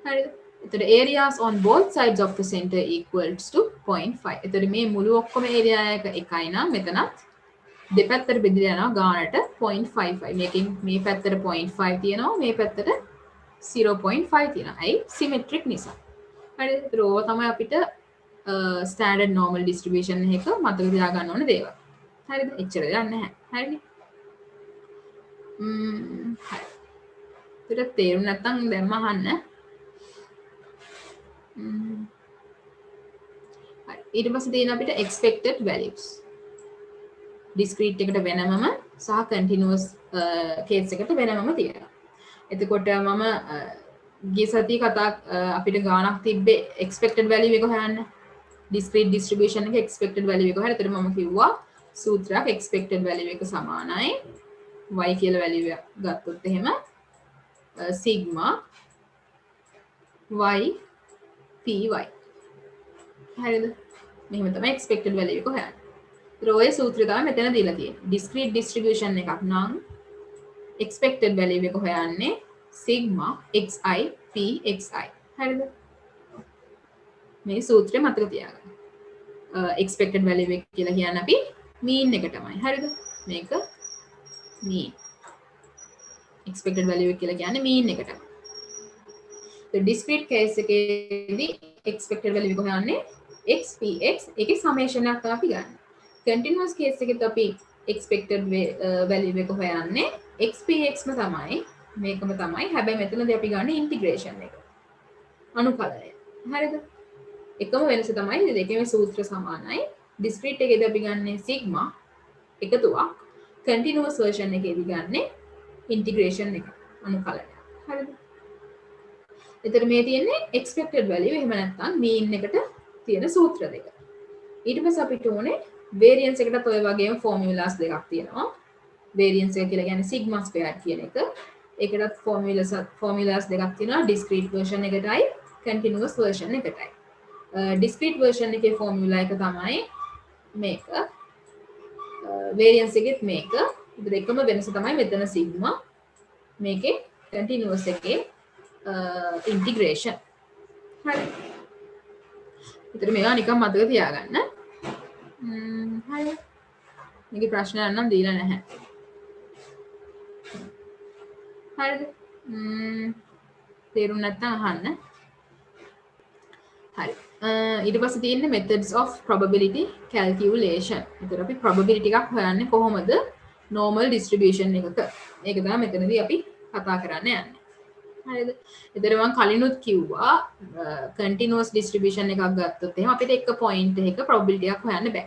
හරිද? එතකොට areas on both sides of the center equals to 0.5. එතකොට මේ මුළු ඔක්කොම area එක 1යි නම් මෙතනත් දෙපැත්තට බෙදලා යනවා ගානට 0.55. මේකෙන් මේ පැත්තට 0.5 තියෙනවා මේ පැත්තට 0.5 තියෙනවා. ඇයි? symmetric නිසා. හරිද? ඒතර ඕවා තමයි අපිට standard normal distribution එක මතක තියාගන්න ඕන දේවල්. හරිද? එච්චර දෙයක් නැහැ. හරිනේ? හරි. ඒතර තේරුම් නැත්නම් දැන් අහන්න. හරි. ඊට පස්සේ තියෙන අපිට expected values. discrete එකට වෙනමම සහ continuous case එකට වෙනමම තියෙනවා. එතකොට මම ගිය සතියේ කතා අපිට ගානක් තිබ්බේ expected value එක හොයන්න. discrete distribution එක expected value එක හොයන්න. එතකොට මම කිව්වා සූත්‍රයක් expected value එක සමානයි y කියලා value එක ගත්තොත් එහෙම sigma y py. හරිද? මෙහෙම තමයි expected value එක හොයන්නේ. ඔය සූත්‍රය තමයි මෙතන දීලා තියෙන්නේ. discrete distribution එකක් නම් expected value එක හොයන්නේ sigma xi pxi. හරිද? මේ සූත්‍රය මතක තියාගන්න. expected value එක කියලා කියන්නේ අපි mean එක තමයි. හරිද? මේක mean. expected value එක කියලා කියන්නේ mean එක තමයි. discrete case එකේදී expected value එක හොයන්නේ x px එකේ summation එකක් තමයි අපි ගන්න. continuous case එකේදී අපි expected value එක හොයන්නේ x px ම තමයි මේකම තමයි. හැබැයි මෙතනදී අපි ගන්න integration එක. අනුකලනය. හරිද? එකම වෙනස තමයි දෙකේම සූත්‍ර සමානයි. discrete එකේදී අපි ගන්නේ sigma එකතුවක්. continuous version එකේදී ගන්නේ integration එක. අනුකලනය. හරිද? එතකොට මේ තියෙන්නේ expected value එහෙම නැත්නම් mean එකට තියෙන සූත්‍ර දෙක. ඊට පස්සේ අපිට ඕනේ variance එකටත් ඔය වගේම formulas දෙකක් තියෙනවා. variance එක කියලා කියන්නේ sigma squared කියන එක. ඒකටත් formulas දෙකක් තියෙනවා discrete version එකටයි continuous version එකටයි. discrete version එකේ formula එක තමයි මේක. variance එකෙත් මේක. දෙකම වෙනස තමයි මෙතන sigma මේකේ continuous එකේ integration. හරි. ඒතර මේවා නිකන් මතක තියාගන්න. හරි. මේකේ ප්‍රශ්නයක් නම් දීලා නැහැ. හරිද? තේරුම් නැත්නම් අහන්න. හරි. ඊට පස්සේ තියෙන්නේ methods of probability calculation. ඒතර අපි probability එකක් හොයන්නේ කොහොමද? normal distribution එකක. ඒක තමයි මෙතනදී අපි කතා කරන්න යන්නේ. හරිද? එතන මම කලිනුත් කිව්වා continuous distribution එකක් ගත්තොත් එහෙනම් අපිට එක point එකක probability එකක් හොයන්න බෑ.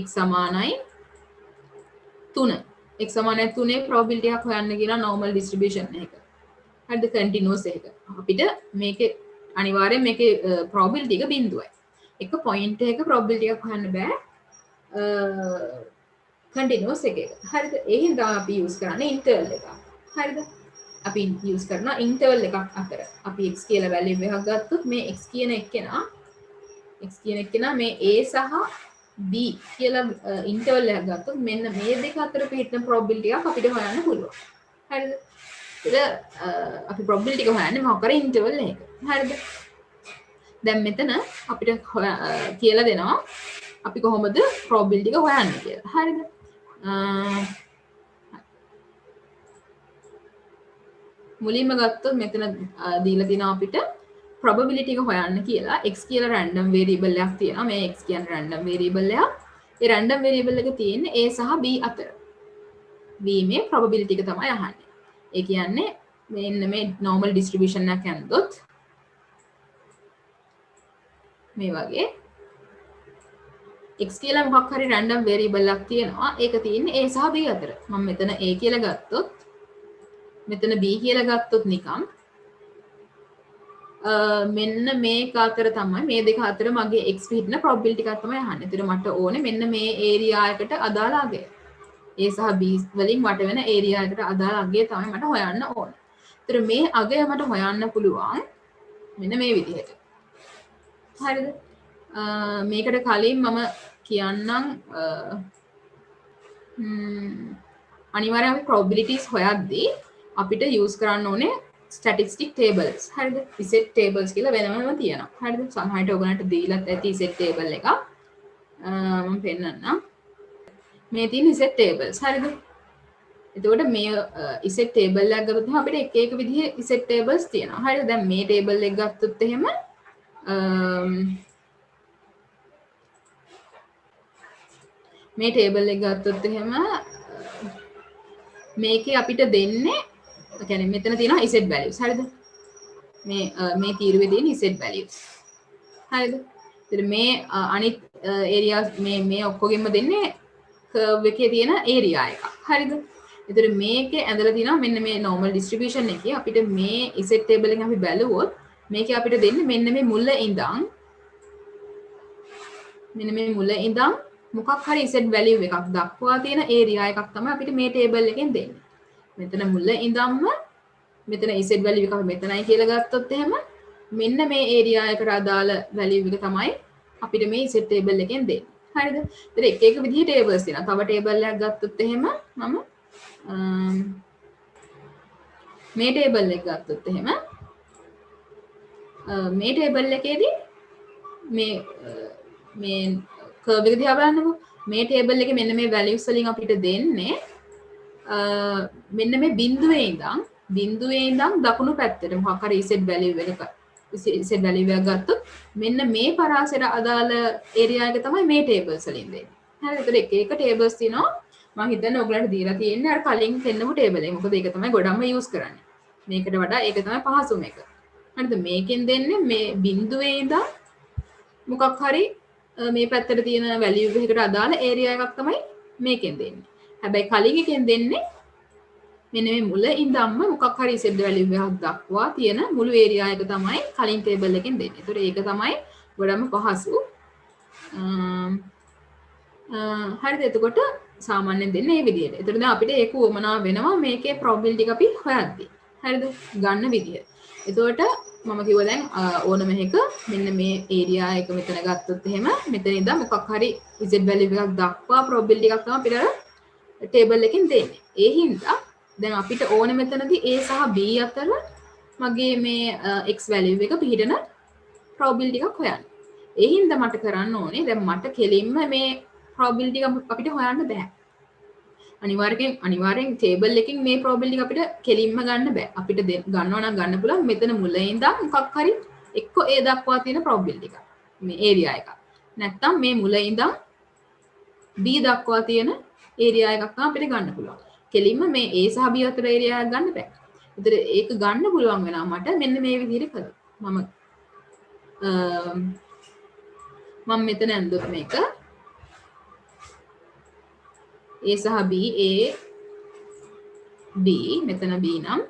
x සමානයි 3. x සමානයි 3 probability එකක් හොයන්න කියන normal distribution එක. හරිද? continuous එක. අපිට මේකේ අනිවාර්යෙන් මේකේ probability එක බිඳුවයි. එක point එකක probability එකක් හොයන්න බෑ. continuous එකක. හරිද? ඒ හින්දා අපි use කරන්නේ interval එකක්. හරිද? අපි use කරනවා interval එකක් අතර. අපි x කියලා value එකක් ගත්තොත් මේ x කියන එක්කෙනා මේ a සහ b කියලා interval එකක් ගත්තොත් මෙන්න මේ දෙක අතර පිටින probability එකක් අපිට හොයන්න පුළුවන්. හරිද? අපි probability එක හොයන්නේ මොකක් කරේ interval එකක. හරිද? දැන් මෙතන අපිට කියලා දෙනවා අපි කොහොමද probability එක හොයන්නේ කියලා. හරිද? මුලින්ම ගත්තොත් මෙතන දීලා තියෙනවා අපිට probability එක හොයන්න කියලා x කියලා random variable එකක් තියෙනවා. මේ x කියන්නේ random variable එකක්. ඒ random variable එක තියෙන්නේ a සහ b අතර. b මේ probability එක තමයි අහන්නේ. ඒ කියන්නේ මෙන්න මේ normal distribution එකක් යනකොට මේ වගේ x කියලා මොකක් හරි random variable එකක් තියෙනවා. ඒක තියෙන්නේ a සහ b අතර. මම මෙතන a කියලා ගත්තොත් මෙතන b කියලා ගත්තොත් නිකම් මෙන්න මේක අතර තමයි මේ දෙක අතර මගේ x පිටින probability එකක් තමයි අහන්නේ. ඒතර මට ඕනේ මෙන්න මේ area එකට අදාළ අගය. a සහ b වලින් වට වෙන area එකට අදාළ අගය තමයි මට හොයන්න ඕනේ. ඒතර මේ අගය මට හොයන්න පුළුවන් මෙන්න මේ විදිහට. හරිද? මේකට කලින් මම කියන්නම් අනිවාර්යයෙන්ම probabilities හොයද්දී අපිට use කරන්න ඕනේ statistic tables. හරිද? set tables කියලා වෙනම තියෙනවා. හරිද? සමහරවිට ඔයගලන්ට දීලත් ඇති set table එකක්. මම පෙන්නන්නම්. මේ තියෙන set tables. හරිද? එතකොට මේ set table එකක් ගත්තොත් අපිට එක එක විදිහේ set tables තියෙනවා. හරිද? දැන් මේ table එක ගත්තොත් එහෙම මේ table එක ගත්තොත් එහෙම මේකේ අපිට දෙන්නේ කියන්නේ මෙතන තියෙනවා z values. හරිද? මේ තීරුවේ තියෙන z values. හරිද? ඉතින් මේ අනිත් areas මේ ඔක්කොගෙම දෙන්නේ curve එකේ තියෙන area එක. හරිද? ඉතින් මේකේ ඇඳලා තියෙනවා මෙන්න මේ normal distribution එකේ අපිට මේ z table එකෙන් අපි බැලුවොත් මේකේ අපිට දෙන්නේ මෙන්න මේ මුල ඉඳන් මොකක් හරි z value එකක් දක්වා තියෙන area එකක් තමයි අපිට මේ table එකෙන් දෙන්නේ. මෙතන මුල ඉඳන්ම මෙතන z value එක මෙතනයි කියලා ගත්තොත් එහෙම මෙන්න මේ area එකට අදාළ value එක තමයි අපිට මේ z table එකෙන් දෙන්නේ. හරිද? ඉතින් එක එක විදිහේ tables තියෙනවා. තව table එකක් ගත්තොත් එහෙම මම මේ ටේබල් එක ගත්තොත් එහෙම මේ ටේබල් එකේදී මේ කර්ව් එක දිහා බලන්නකෝ. මේ ටේබල් එකේ මෙන්න මේ වැලියුස් වලින් අපිට දෙන්නේ මෙන්න මේ බිඳුවේ ඉඳන් දකුණු පැත්තට මොකක් හරි z value එකක z value එකක් ගත්තොත් මෙන්න මේ පරාසයට අදාළ ඒරියා එක තමයි මේ ටේබල්ස් වලින් දෙන්නේ. හරිද? ඒතර එක එක ටේබල්ස් තියෙනවා. මම හිතන්නේ ඔයගලන්ට දීලා තියෙන්නේ අර කලින් දෙන්නපු ටේබල් එක. මොකද ඒක තමයි ගොඩක්ම යූස් කරන්නේ. මේකට වඩා ඒක තමයි පහසුම එක. හරිද? මේකෙන් දෙන්නේ මේ බිඳුවේ ඉඳන් මොකක් හරි මේ පැත්තට තියෙන වැලියු එකකට අදාළ ඒරියා එකක් තමයි මේකෙන් දෙන්නේ. හැබැයි කලින් එකෙන් දෙන්නේ මෙන්න මේ මුල ඉඳන්ම මොකක් හරි z වැලියු එකක් දක්වා තියෙන මුළු ඒරියා එක තමයි කලින් ටේබල් එකෙන් දෙන්නේ. ඒතකොට ඒක තමයි ගොඩම පහසු. හරිද? එතකොට සාමාන්‍යයෙන් දෙන්නේ මේ විදිහට. එතකොට දැන් අපිට ඒක උවමනා වෙනවා මේකේ probability එක අපි හොයද්දී. හරිද? ගන්න විදිහ. එතකොට මම කිව්වා දැන් ඕනම එකක මෙන්න මේ ඒරියා එක මෙතන ගත්තොත් එහෙම මෙතන ඉඳන් මොකක් හරි z value එකක් දක්වා probability එකක් තමයි අපිට ටේබල් එකෙන් දෙන්නේ. ඒ හින්දා දැන් අපිට ඕන මෙතනදී a සහ b අතර මගේ මේ x value එක පිහිටන probability එකක් හොයන්න. ඒ හින්දා මට කරන්න ඕනේ දැන් මට කෙලින්ම මේ probability එක අපිට හොයන්න බෑ. අනිවාර්යෙන් ටේබල් එකකින් මේ probability එක අපිට කෙලින්ම ගන්න බෑ. අපිට ගන්නවා නම් ගන්න පුළුවන් මෙතන මුලින් ඉඳන් මොකක් හරි එක්ක a දක්වා තියෙන probability එක. මේ area එක. නැත්තම් මේ මුලින් ඉඳන් b දක්වා තියෙන area එකක් තමයි අපිට ගන්න පුළුවන්. කෙලින්ම මේ a සහ b අතර area එකක් ගන්න බෑ. ඒතර ඒක ගන්න පුළුවන් වෙනවා මට මෙන්න මේ විදිහට කළොත්. මම මෙතන ඇඳුත් මේක a සහ b a b මෙතන b නම්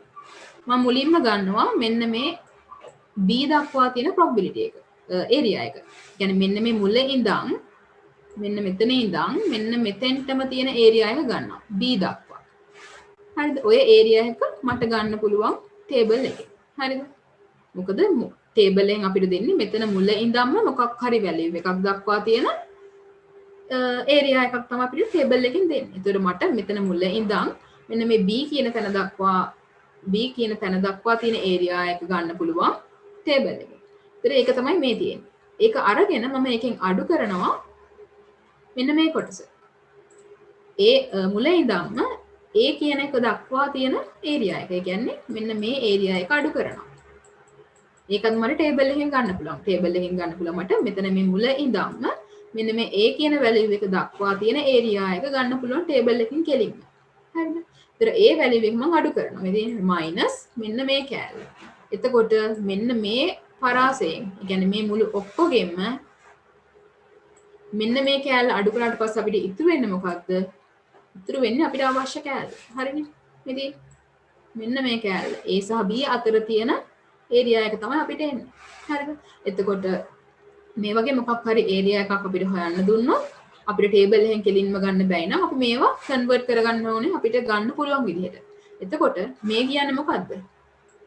මම මුලින්ම ගන්නවා මෙන්න මේ b දක්වා තියෙන probability එක area එක. يعني මෙන්න මේ මුල ඉඳන් මෙන්න මෙතන ඉඳන් මෙන්න මෙතෙන්ටම තියෙන area එක ගන්නවා b දක්වා. හරිද? ඔය area එක මට ගන්න පුළුවන් table එකේ. හරිද? මොකද table එකෙන් අපිට දෙන්නේ මෙතන මුල ඉඳන්ම මොකක් හරි value එකක් දක්වා තියෙන ඒරියා එකක් තමයි අපිට ටේබල් එකෙන් දෙන්නේ. ඒතකොට මට මෙතන මුල ඉඳන් මෙන්න මේ B කියන තැන දක්වා තියෙන ඒරියා එක ගන්න පුළුවන් ටේබල් එකෙන්. ඒතකොට ඒක තමයි මේ තියෙන්නේ. ඒක අරගෙන මම එකෙන් අඩු කරනවා මෙන්න මේ කොටස. ඒ මුල ඉඳන්ම A කියන එක දක්වා තියෙන ඒරියා එක. ඒ කියන්නේ මෙන්න මේ ඒරියා එක අඩු කරනවා. ඒකත් මට ටේබල් එකෙන් ගන්න පුළුවන්. ටේබල් එකෙන් ගන්න පුළුවන් මට මෙතන මේ මුල ඉඳන්ම මෙන්න මේ a කියන වැලියු එක දක්වා තියෙන ඒරියා එක ගන්න පුළුවන් ටේබල් එකකින් කෙලින්ම. හරිද? ඒතර a වැලියු එක මම අඩු කරනවා. මේ තියෙන්නේ මයිනස් මෙන්න මේ කෑල්ල. එතකොට මෙන්න මේ පරාසයෙන්, ඒ කියන්නේ මේ මුළු ඔක්කොගෙම මෙන්න මේ කෑල්ල අඩු කරාට පස්සේ අපිට ඉතුරු වෙන්නේ මොකක්ද? ඉතුරු වෙන්නේ අපිට අවශ්‍ය කෑල්ල. හරිනේ? මේ මෙන්න මේ කෑල්ල a සහ b අතර තියෙන ඒරියා එක තමයි අපිට එන්නේ. හරිද? එතකොට මේ වගේ මොකක් හරි ඒරියා එකක් අපිට හොයන්න දුන්නොත් අපිට ටේබල් එකෙන් කෙලින්ම ගන්න බැයි නම් අපි මේවා කන්වර්ට් කරගන්න ඕනේ අපිට ගන්න පුළුවන් විදිහට. එතකොට මේ කියන්නේ මොකද්ද?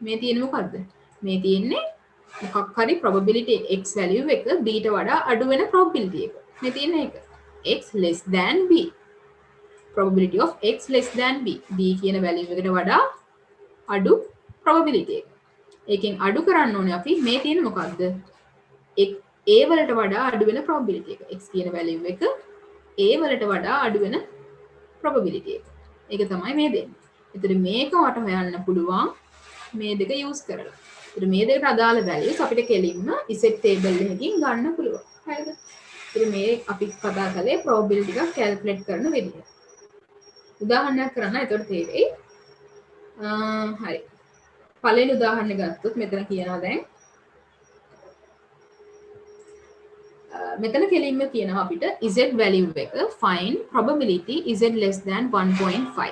මේ තියෙන්නේ මොකද්ද? මේ තියෙන්නේ මොකක් හරි probability x value එක b ට වඩා අඩු වෙන probability එක. මේ තියෙන එක x less than b. probability of x less than b. b කියන value එකට වඩා අඩු probability එක. ඒකෙන් අඩු කරන්න ඕනේ අපි මේ තියෙන මොකද්ද? a වලට වඩා අඩු වෙන probability එක. x කියන value එක a වලට වඩා අඩු වෙන probability එක. ඒක තමයි මේ දෙන්නේ. ඒතර මේක වට හොයන්න පුළුවන් මේ දෙක use කරලා. ඒතර මේ දෙකට අදාළ values අපිට කෙලින්ම z table එකකින් ගන්න පුළුවන්. හරිද? ඒතර මේ අපි කතා කළේ probability එක calculate කරන විදිහ. උදාහරණයක් කරන්න එතකොට තේරෙයි. හරි. පළවෙනි උදාහරණය ගත්තොත් මෙතන කියනවා දැන් මෙතන කෙලින්ම කියනවා අපිට z value එක find probability z less than 1.5.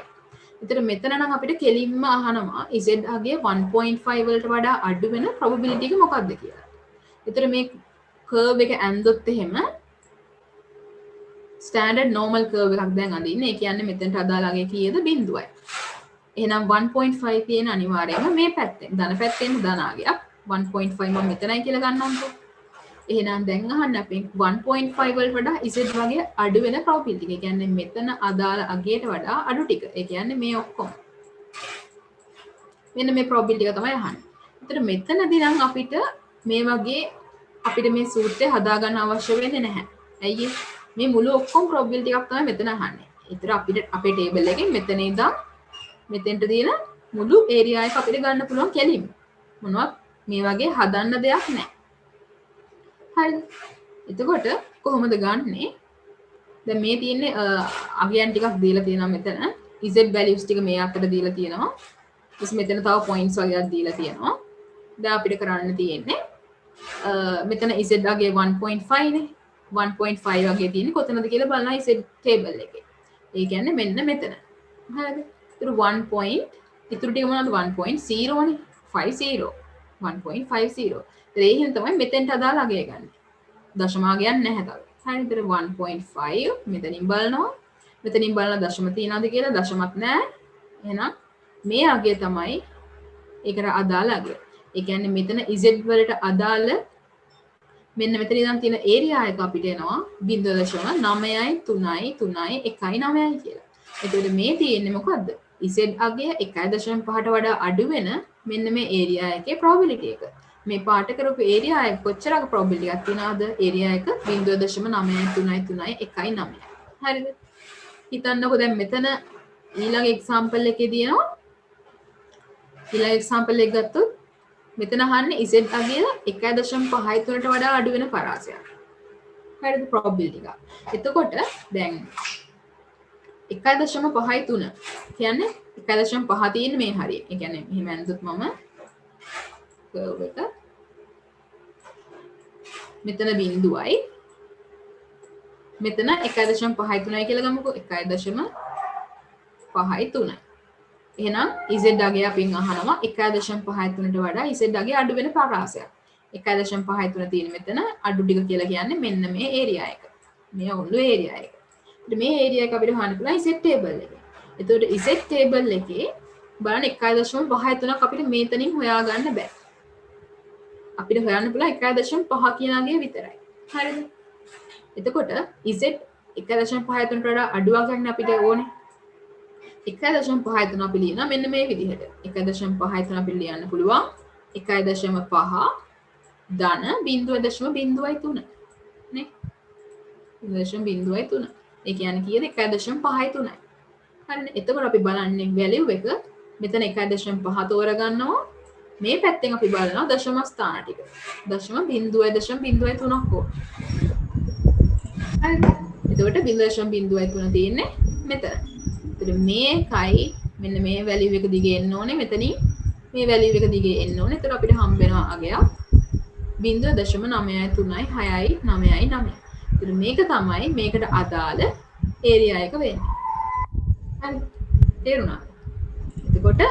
ඒතර මෙතන නම් අපිට කෙලින්ම අහනවා z අගේ 1.5 වලට වඩා අඩු වෙන probability එක මොකක්ද කියලා. ඒතර මේ curve එක ඇන්දොත් එහෙම standard normal curve එකක් දැන් අඳින්න. ඒ කියන්නේ මෙතනට අදාළ අගේ කීයද? බිඳුවයි. එහෙනම් 1.5 තියෙන අනිවාර්යයෙන්ම මේ පැත්තෙන් ධන පැත්තෙන් ධන අගයක් 1.5 මම මෙතනයි කියලා ගන්නම්කෝ. එහෙනම් දැන් අහන්න අපි 1.5 වලට වඩා z වගේ අඩු වෙන probability එක. ඒ කියන්නේ මෙතන අදාළ අගයට වඩා අඩු ටික. ඒ කියන්නේ මේ ඔක්කොම. මෙන්න මේ probability එක තමයි අහන්නේ. එතකොට මෙතනදී නම් අපිට මේ වගේ අපිට මේ සූත්‍රය හදාගන්න අවශ්‍ය වෙන්නේ නැහැ. ඇයි මේ මුළු ඔක්කොම probability එකක් තමයි මෙතන අහන්නේ. ඒතර අපිට අපේ table එකෙන් මෙතන ඉඳන් මෙතෙන්ට දින මුළු area එක අපිට ගන්න පුළුවන් කෙලින්ම. මොනවත් මේ වගේ හදන්න දෙයක් නැහැ. හරිද? එතකොට කොහොමද ගන්නෙ? දැන් මේ තියෙන්නේ අගයන් ටිකක් දීලා තියෙනවා මෙතන. z values ටික මේ අතට දීලා තියෙනවා. ඊට මෙතන තව points වගේක් දීලා තියෙනවා. දැන් අපිට කරන්න තියෙන්නේ මෙතන z අගය 1.5 නේ. 1.5 වගේ තියෙන්නේ කොතනද කියලා බලනවා z table එකේ. ඒ කියන්නේ මෙන්න මෙතන. හරිද? ඒතර 1 point ඉතුරු ටික මොනවද 1.0 නේ. 50 1.50. ඒ හින්දා තමයි මෙතෙන්ට අදාළ අගය ගන්න. දශමාගයක් නැහැ තව. හරි විතර 1.5 මෙතනින් බලනවා. මෙතනින් බලන දශම තියනවාද කියලා දශමත් නැහැ. එහෙනම් මේ අගය තමයි ඒකට අදාළ අගය. ඒ කියන්නේ මෙතන z වලට අදාළ මෙන්න මෙතන ඉඳන් තියෙන ඒරියා එක අපිට එනවා 0.93331.9 කියලා. එතකොට මේ තියෙන්නේ මොකද්ද? z අගය 1.5ට වඩා අඩු වෙන මෙන්න මේ ඒරියා එකේ probability එක. මේ පාට කරපු ඒරියා එක කොච්චරක probability එකක් තියනවද? ඒරියා එක 0.93331.9. හරිද? හිතන්නකෝ දැන් මෙතන ඊළඟ example එකේ දිනනවා ඊළඟ example එක ගත්තොත් මෙතන අහන්නේ z අගය 1.53ට වඩා අඩු වෙන පරාසයක්. හරිද? probability එක. එතකොට දැන් 1.53 කියන්නේ 1.5 තියෙන මේ හරිය. ඒ කියන්නේ මෙහෙම ඇඳුත් මම curve එක මෙතන බිඳුවයි මෙතන 1.53 කියලා ගමුකෝ 1.53. එහෙනම් z අගය අපින් අහනවා 1.53ට වඩා z අගය අඩු වෙන පරාසයක්. 1.53 තියෙන මෙතන අඩු ටික කියලා කියන්නේ මෙන්න මේ ඒරියා එක. මේ ඔල්ලු ඒරියා එක. ඉතින් මේ ඒරියා එක අපිට හොයන්න පුළුවන් z table එකේ. එතකොට z table එකේ බලන්න 1.53ක් අපිට මේතනින් හොයාගන්න බෑ. අපිට හොයන්න පුළුවන් 1.5 කියන අගය විතරයි. හරිද? එතකොට z 1.53ට වඩා අඩු අගයක් නේ අපිට ඕනේ. 1.53 අපි ලියනවා මෙන්න මේ විදිහට. 1.53 අපි ලියන්න පුළුවන් 1.5 ධන 0.03 නේ. 0.03. ඒ කියන්නේ කීයද 1.53යි. හරිනේ. එතකොට අපි බලන්නේ value එක මෙතන 1.5 තෝරගන්නවා. මේ පැත්තෙන් අපි බලනවා දශම ස්ථාන ටික. දශම 0.03ක් ඕන. හරිද? එතකොට 0.03 තියෙන්නේ මෙතන. එතකොට මේකයි මෙන්න මේ value එක දිගේ එන්න ඕනේ මෙතනින් මේ value එක දිගේ එන්න ඕනේ. එතකොට අපිට හම්බ වෙනවා අගයක් 0.93699. එතකොට මේක තමයි මේකට අදාළ area එක වෙන්නේ. හරිද? තේරුණාද? එතකොට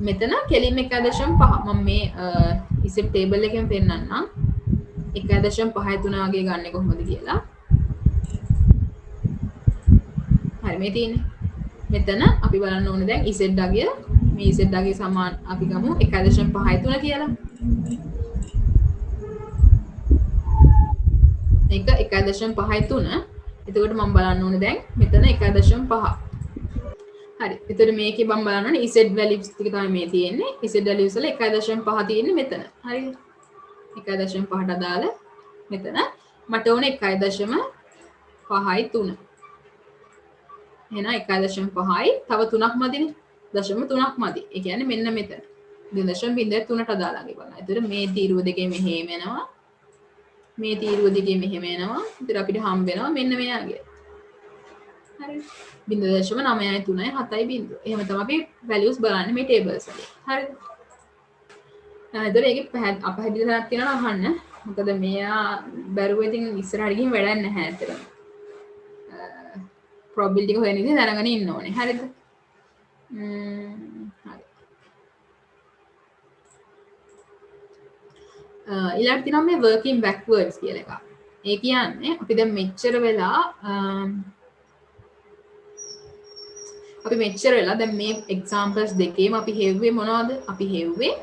මෙතන කෙලින්ම 1.5 මම මේ ඉසෙප් ටේබල් එකෙන් පෙන්නන්නම් 1.53 වගේ ගන්න කොහොමද කියලා. හරි මේ තියෙන්නේ. මෙතන අපි බලන්න ඕනේ දැන් z අගය මේ z අගය සමාන අපි ගමු 1.53 කියලා. මේක 1.53. එතකොට මම බලන්න ඕනේ දැන් මෙතන 1.5. හරි. එතකොට මේකේ මම බලන්න ඕනේ z values ටික තමයි මේ තියෙන්නේ. z values වල 1.5 තියෙන්නේ මෙතන. හරිද? 1.5ට අදාළ මෙතන මට ඕනේ 1.5යි 3. එහෙනම් 1.5යි තව 3ක් මදිනේ. 0.3ක් මදි. ඒ කියන්නේ මෙන්න මෙතන. 0.03ට අදාළ අගේ බලන්න. එතකොට මේ තීරුව දෙකේ මෙහෙම එනවා. මේ තීරුව දෙකේ මෙහෙම එනවා. ඉතින් අපිට හම්බ වෙනවා මෙන්න මෙයාගේ. හරිද? 0.937.0. එහෙම තමයි අපි values බලන්නේ මේ tables වලින්. හරිද? එතකොට ඒකේ අපහැදිලි තැනක් තියෙනවා අහන්න. මොකද මෙයා බැරුව ඉතින් ඉස්සරහට ගිහින් වැඩක් නැහැ ඇත්තටම. probability එක හොයන විදිහ දැනගෙන ඉන්න ඕනේ. හරිද? හරි. ඊළඟට තියෙනවා මේ working backwards කියලා එකක්. ඒ කියන්නේ අපි දැන් මෙච්චර වෙලා දැන් මේ examples දෙකේම අපි හෙව්වේ මොනවද? අපි හෙව්වේ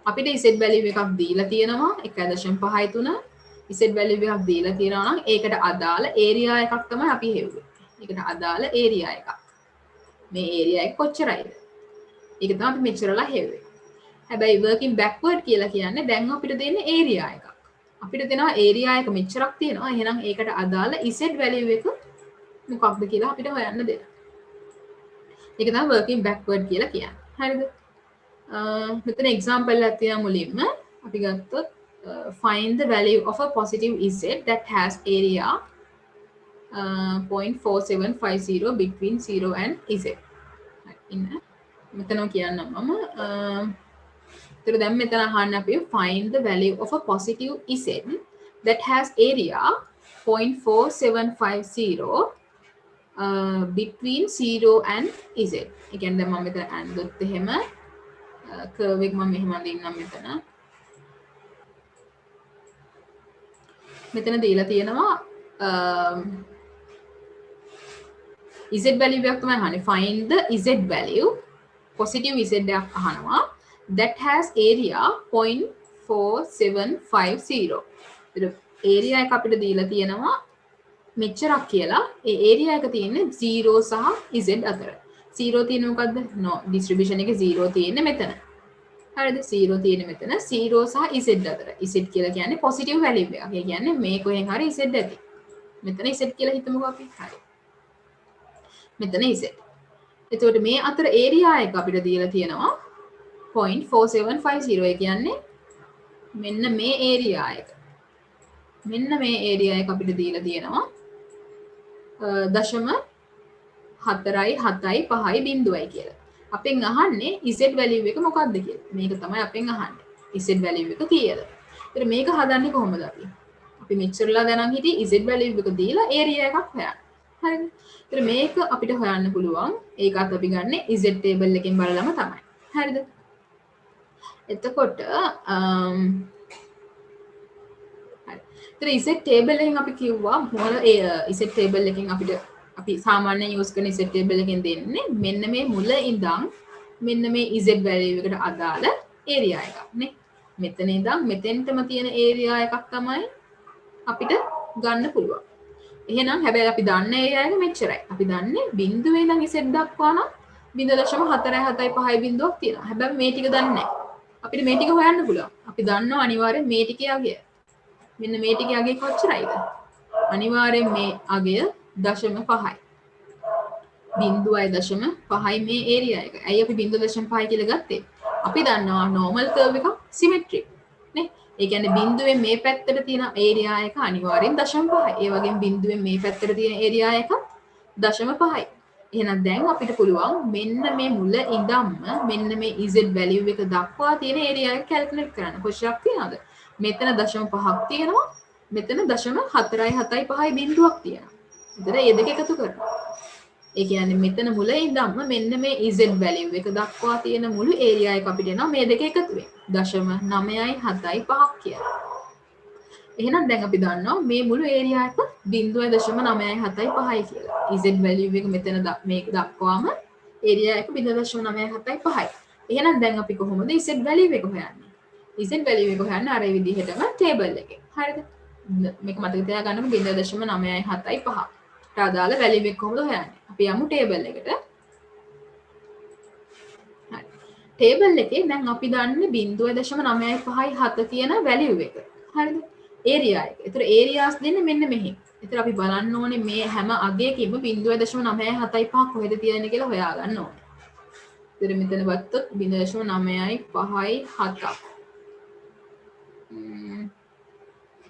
අපිට z value එකක් දීලා තියෙනවා 1.5යි 3. z value එකක් දීලා තියෙනවා නම් ඒකට අදාළ area එකක් තමයි අපි හෙව්වේ. ඒකට අදාළ area එකක්. මේ area එක කොච්චරයිද? ඒක තමයි අපි මෙච්චරලා හෙව්වේ. හැබැයි working backward කියලා කියන්නේ දැන් අපිට දෙන්නේ area එකක්. අපිට දෙනවා area එක මෙච්චරක් තියෙනවා. එහෙනම් ඒකට අදාළ z value එක මොකක්ද කියලා අපිට හොයන්න දෙනවා. ඒක තමයි working backward කියලා කියන්නේ. හරිද? මෙතන example එකක් තියෙනවා මුලින්ම. අපි ගත්තොත් find the value of a positive z that has area 0.4750 between 0 and z. ඉන්න. මෙතන කියන්නම් මම so then මෙතන අහන්න අපි find the value of a positive z that has area 0.4750 between 0 and z. ඒ කියන්නේ දැන් මම මෙතන අඳුත් එහෙම curve එක මම මෙහෙම අඳින්නම් මෙතන. මෙතන දීලා තියෙනවා z value එකක් තමයි අහන්නේ. Find the z value positive z එකක් අහනවා that has area 0.4750. ඒරියා එක අපිට දීලා තියෙනවා මෙච්චරක් කියලා. ඒ ඒරියා එක තියෙන්නේ 0 සහ z අතර. 0 තියෙන්නේ මොකද්ද? no distribution එකේ 0 තියෙන්නේ මෙතන. හරිද? 0 තියෙන්නේ මෙතන. 0 සහ z අතර. z කියලා කියන්නේ positive value එකක්. ඒ කියන්නේ මේ කොහෙන් හරි z ඇති. මෙතන z කියලා හිතමුකෝ අපි. හරි. මෙතන z. එතකොට මේ අතර ඒරියා එක අපිට දීලා තියෙනවා 0.4750. ඒ කියන්නේ මෙන්න මේ ඒරියා එක. මෙන්න මේ ඒරියා එක අපිට දීලා තියෙනවා 0.475 බිංදුවයි කියලා. අපෙන් අහන්නේ z value එක මොකක්ද කියලා. මේක තමයි අපෙන් අහන්නේ. z value එක කීයද? ඒතර මේක හදන්නේ කොහොමද අපි? අපි මෙච්චරලා දැනන් හිටියේ z value එක දීලා ඒරියා එකක් හොයන්න. හරිද? ඒතර මේක අපිට හොයන්න පුළුවන්. ඒකත් අපි ගන්න z table එකෙන් බලලම තමයි. හරිද? එතකොට Z table එකෙන් අපි කිව්වා මොන Z table එකෙන් අපිට අපි සාමාන්‍යයෙන් use කරන Z table එකෙන් දෙන්නේ මෙන්න මේ මුල ඉඳන් මෙන්න මේ z value එකට අදාළ area එකක් නේ. මෙතන ඉඳන් මෙතෙන්ටම තියෙන area එකක් තමයි අපිට ගන්න පුළුවන්. එහෙනම් හැබැයි අපි දන්න area එක මෙච්චරයි. අපි දන්නේ බිංදුවේ ඉඳන් z දක්වා නම් 0.475 බිංදුවක් තියෙනවා. හැබැයි මේ ටික දන්නේ නැහැ. අපිට මේ ටික හොයන්න පුළුවන්. අපි දන්නවා අනිවාර්යෙන් මේ ටිකේ අගය. මෙන්න මේ ටිකේ අගය කොච්චරයිද? අනිවාර්යෙන් මේ අගය 0.5යි. 0.5යි මේ ඒරියා එක. ඇයි අපි 0.5 කියලා ගත්තේ? අපි දන්නවා normal curve එක symmetric නේ. ඒ කියන්නේ බිංදුවේ මේ පැත්තට තියෙන ඒරියා එක අනිවාර්යෙන් 0.5යි. ඒ වගේම බිංදුවේ මේ පැත්තට තියෙන ඒරියා එක 0.5යි. එහෙනම් දැන් අපිට පුළුවන් මෙන්න මේ මුල ඉඳන්ම මෙන්න මේ z value එක දක්වා තියෙන ඒරියා එක කැල්කියුලේට් කරන්න. කොච්චරක් තියනවද? මෙතන 0.5ක් තියෙනවා. මෙතන 0.475 බිංදුවක් තියෙනවා. එතන මේ දෙක එකතු කරනවා. ඒ කියන්නේ මෙතන මුල ඉඳන්ම මෙන්න මේ z value එක දක්වා තියෙන මුළු ඒරියා එක අපිට එනවා මේ දෙක එකතු වෙන 0.975ක් කියලා. එහෙනම් දැන් අපි දන්නවා මේ මුළු ඒරියා එක 0.975යි කියලා. z value එක මෙතන මේක දක්වාම ඒරියා එක 0.975යි. එහෙනම් දැන් අපි කොහොමද z value එක හොයන්නේ? z value එක හොයන්න අර විදිහටම table එකේ. හරිද? මේක මතක තියාගන්නකො 0.975. ට අදාළ value එක කොහොමද හොයන්නේ? අපි යමු table එකට. හරි. table එකේ දැන් අපි දන්නේ 0.957 කියන value එක. හරිද? area එක. ඒතර areas දෙන්නේ මෙන්න මෙහි. ඒතර අපි බලන්න ඕනේ මේ හැම අගයකින්ම 0.975 කොහෙද තියෙන්නේ කියලා හොයාගන්න ඕනේ. ඒතර මෙතන ගත්තොත් 0.957ක්.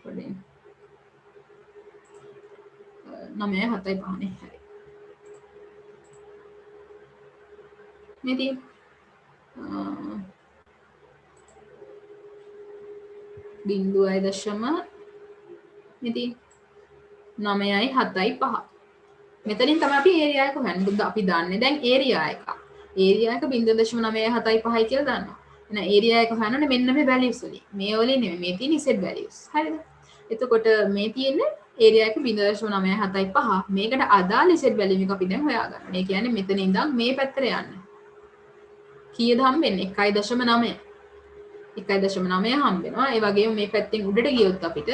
පොඩ්ඩක් 9.75 නේ. හරි. මේ තියෙන බිංදුවයි දශම මෙති 9.75. මෙතනින් තමයි අපි ඒරියා එක හොයන්නේ. මොකද අපි දන්නේ දැන් ඒරියා එක. ඒරියා එක 0.975යි කියලා දන්නවා. එහෙනම් ඒරියා එක හොයනනේ මෙන්න මේ values වලින්. මේ වලින් නෙමෙයි මේ තියෙන z values. හරිද? එතකොට මේ තියෙන්නේ ඒරියා එක 0.975. මේකට අදාළ z value එක අපි දැන් හොයාගන්න. ඒ කියන්නේ මෙතන ඉඳන් මේ පැත්තට යන්න. කීයද හම්බෙන්නේ? 1.9. 1.9 හම්බෙනවා. ඒ වගේම මේ පැත්තෙන් උඩට ගියොත් අපිට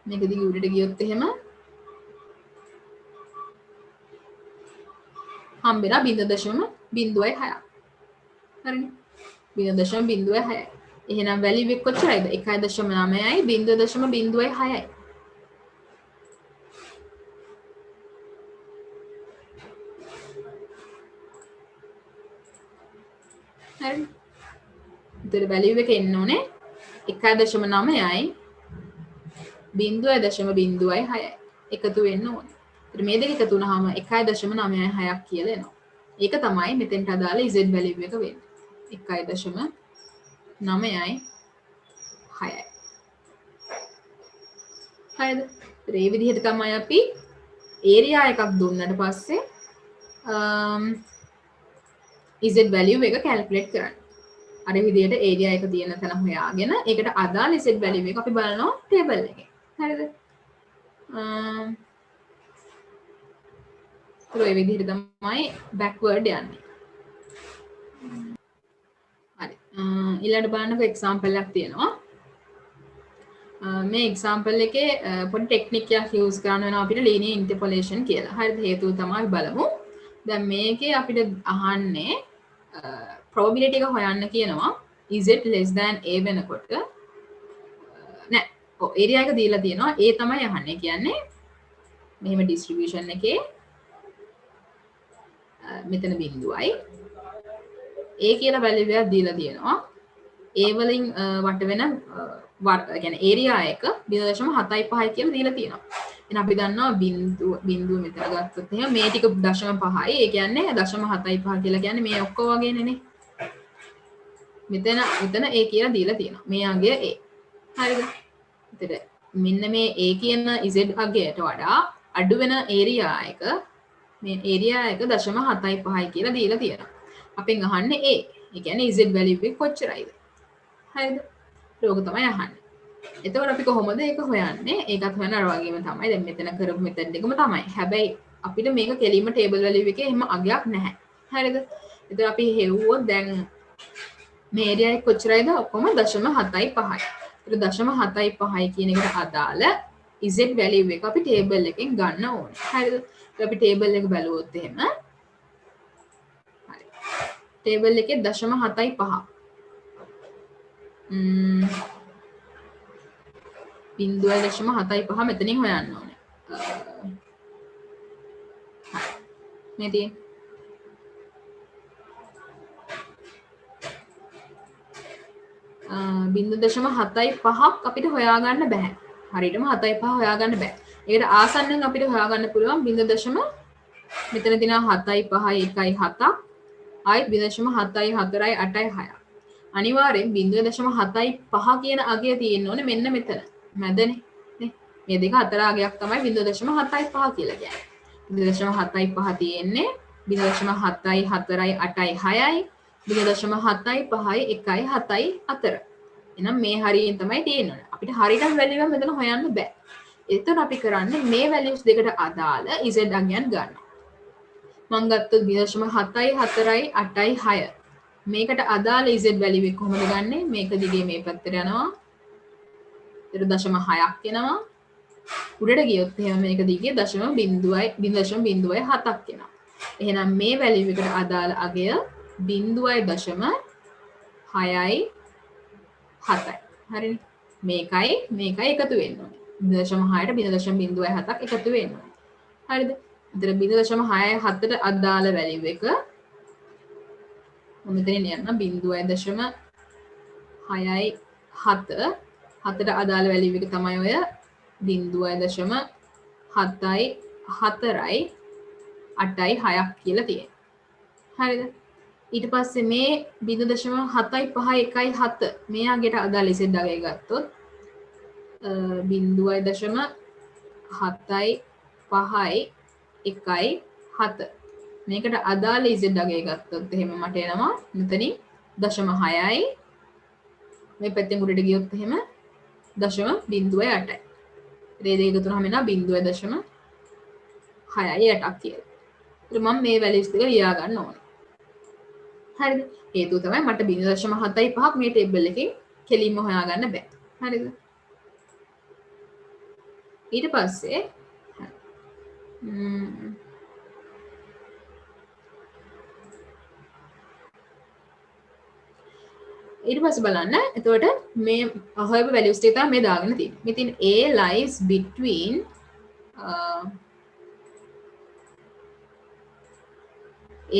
මේක දිගේ උඩට ගියොත් එහෙම හම්බෙනවා 0.9 බිඳුවයි හයක් හරිනේ 0.06 එහෙනම් වැලියු එක කොච්චරයිද 1.9යි 0.06යි හරි එතකොට වැලියු එක එන්න ඕනේ 1.9යි 0.06යි එකතු වෙන්න ඕනේ. ඒත් මේ දෙක එකතු වුනහම 1.96ක් කියලා එනවා. ඒක තමයි මෙතෙන්ට අදාළ z වැලියු එක වෙන්නේ. 1.96යි. හරිද? ඒ විදිහට තමයි අපි ඒරියා එකක් දුන්නට පස්සේ z වැලියු එක කැල්කියුලේට් කරන්නේ. අර විදිහට ඒරියා එක තියෙන තැන හොයාගෙන ඒකට අදාළ z වැලියු එක අපි බලනවා ටේබල් එකේ. හරිද? ඒ විදිහට තමයි බෑක්වර්ඩ් යන්නේ. හරි. ඊළඟට බලන්නකො එක්සැම්පල් එකක් තියෙනවා. මේ එක්සාම්පල් එකේ පොඩි ටෙක්නික් එකක් යූස් කරන්න වෙනවා අපිට linear interpolation කියලා. හරිද? හේතුව තමයි බලමු. දැන් මේකේ අපිට අහන්නේ probability එක හොයන්න කියනවා z less than a වෙනකොට නෑ ඔව් area එක දීලා තියෙනවා a තමයි අහන්නේ. කියන්නේ මෙහෙම distribution එකේ මෙතන බිඳුවයි a කියලා value එකක් දීලා තියෙනවා. a වලින් වට වෙන يعني ඒරියා එක 0.75යි කියලා දීලා තියෙනවා. එහෙනම් අපි දන්නවා බිඳුව මෙතන ගත්තොත් එහෙනම් මේ ටික 0.5යි. ඒ කියන්නේ 0.75 කියලා කියන්නේ මේ ඔක්කොම වගේනේ නේ. මෙතන a කියලා දීලා තියෙනවා. මේ අගය a. හරිද? එතකොට මෙන්න මේ a කියන z අගයට වඩා අඩු වෙන ඒරියා එක මේ ඒරියා එක 0.75යි කියලා දීලා තියෙනවා. අපෙන් අහන්නේ a. ඒ කියන්නේ z වැලියු එක කොච්චරයිද? හරිද? ඒක තමයි අහන්නේ. එතකොට අපි කොහොමද ඒක හොයන්නේ? ඒකත් හොයන අර වගේම තමයි. දැන් මෙතන කරපු මෙතන දෙකම තමයි. හැබැයි අපිට මේක කෙලින්ම ටේබල් වැලියු එකේ එහෙම අගයක් නැහැ. හරිද? එතකොට අපි හෙව්වොත් දැන් මේ ඒරියා එක කොච්චරයිද? ඔක්කොම 0.75යි. ඒතර 0.75යි කියන එකට අදාළ z වැලියු එක අපි ටේබල් එකෙන් ගන්න ඕනේ. හරිද? අපි ටේබල් එක බලුවොත් එහෙම හරි. ටේබල් එකේ 0.75 0.75 මෙතනින් හොයන්න ඕනේ. මේ තියෙන 0.75ක් අපිට හොයාගන්න බෑ. හරියටම 7.5 හොයාගන්න බෑ. ඒකට ආසන්නෙන් අපිට හොයාගන්න පුළුවන් 0. මෙතන තියෙනවා 7.5යි 1යි 7ක්. ආයෙත් 0.7යි 4යි 8යි 6ක්. අනිවාර්යෙන් 0.75 කියන අගය තියෙන්න ඕනේ මෙන්න මෙතන. මැදනේ නේ. මේ දෙක අතර අගයක් තමයි 0.75 කියලා කියන්නේ. 0.75 තියෙන්නේ 0.7යි 4යි 8යි 6යි 0.7යි 5යි 1යි 7යි අතර. එහෙනම් මේ හරියෙන් තමයි තියෙන්නේ. අපිට හරියටම වැලියු එක මෙතන හොයන්න බෑ. එතකොට අපි කරන්නේ මේ වැලියුස් දෙකට අදාළ z අගයන් ගන්නවා. මම ගත්තොත් 0.7යි 4යි 8යි 6. මේකට අදාළ z වැලියු එක කොහොමද ගන්නෙ? මේක දිගේ මේ පැත්තට යනවා. ඊට 0.6ක් එනවා. උඩට ගියොත් එහෙනම් මේක දිගේ 0.07ක් එනවා. එහෙනම් මේ වැලියු එකට අදාළ අගය 0.6යි 7යි. හරිනේ. මේකයි එකතු වෙන්න ඕනේ. 0.6ට 0.07ක් එකතු වෙන්න ඕනේ. හරිද? එතන 0.6යි 7ට අදාළ වැලියු එක මම මෙතනින් යන්න 0.6යි 7 7ට අදාළ වැලියු එක තමයි ඔය 0.7යි 4යි 8යි 6ක් කියලා තියෙන්නේ. හරිද? ඊට පස්සේ මේ 0.7යි 5යි 1යි 7 මේ අගයට අදාළ z අගය ගත්තොත් 0.7යි 5යි 1යි 7 මේකට අදාළ z අගය ගත්තොත් එහෙම මට එනවා මෙතනින් 0.6යි මේ පැත්තෙන් උඩට ගියොත් එහෙම 0.08යි. ඒ දෙක එකතු වුනහම එනවා 0.6යි 8ක් කියලා. ඒත් මම මේ වැලියුස් දෙක ලියා ගන්න ඕනේ. හරිද? හේතුව තමයි මට 0.75ක් මේ ටේබල් එකෙන් කෙලින්ම හොයාගන්න බෑ. හරිද? ඊට පස්සේ ඊට පස්සේ බලන්න එතකොට මේ however values ටික තමයි මේ දාගෙන තියෙන්නේ. මෙතින් a lies between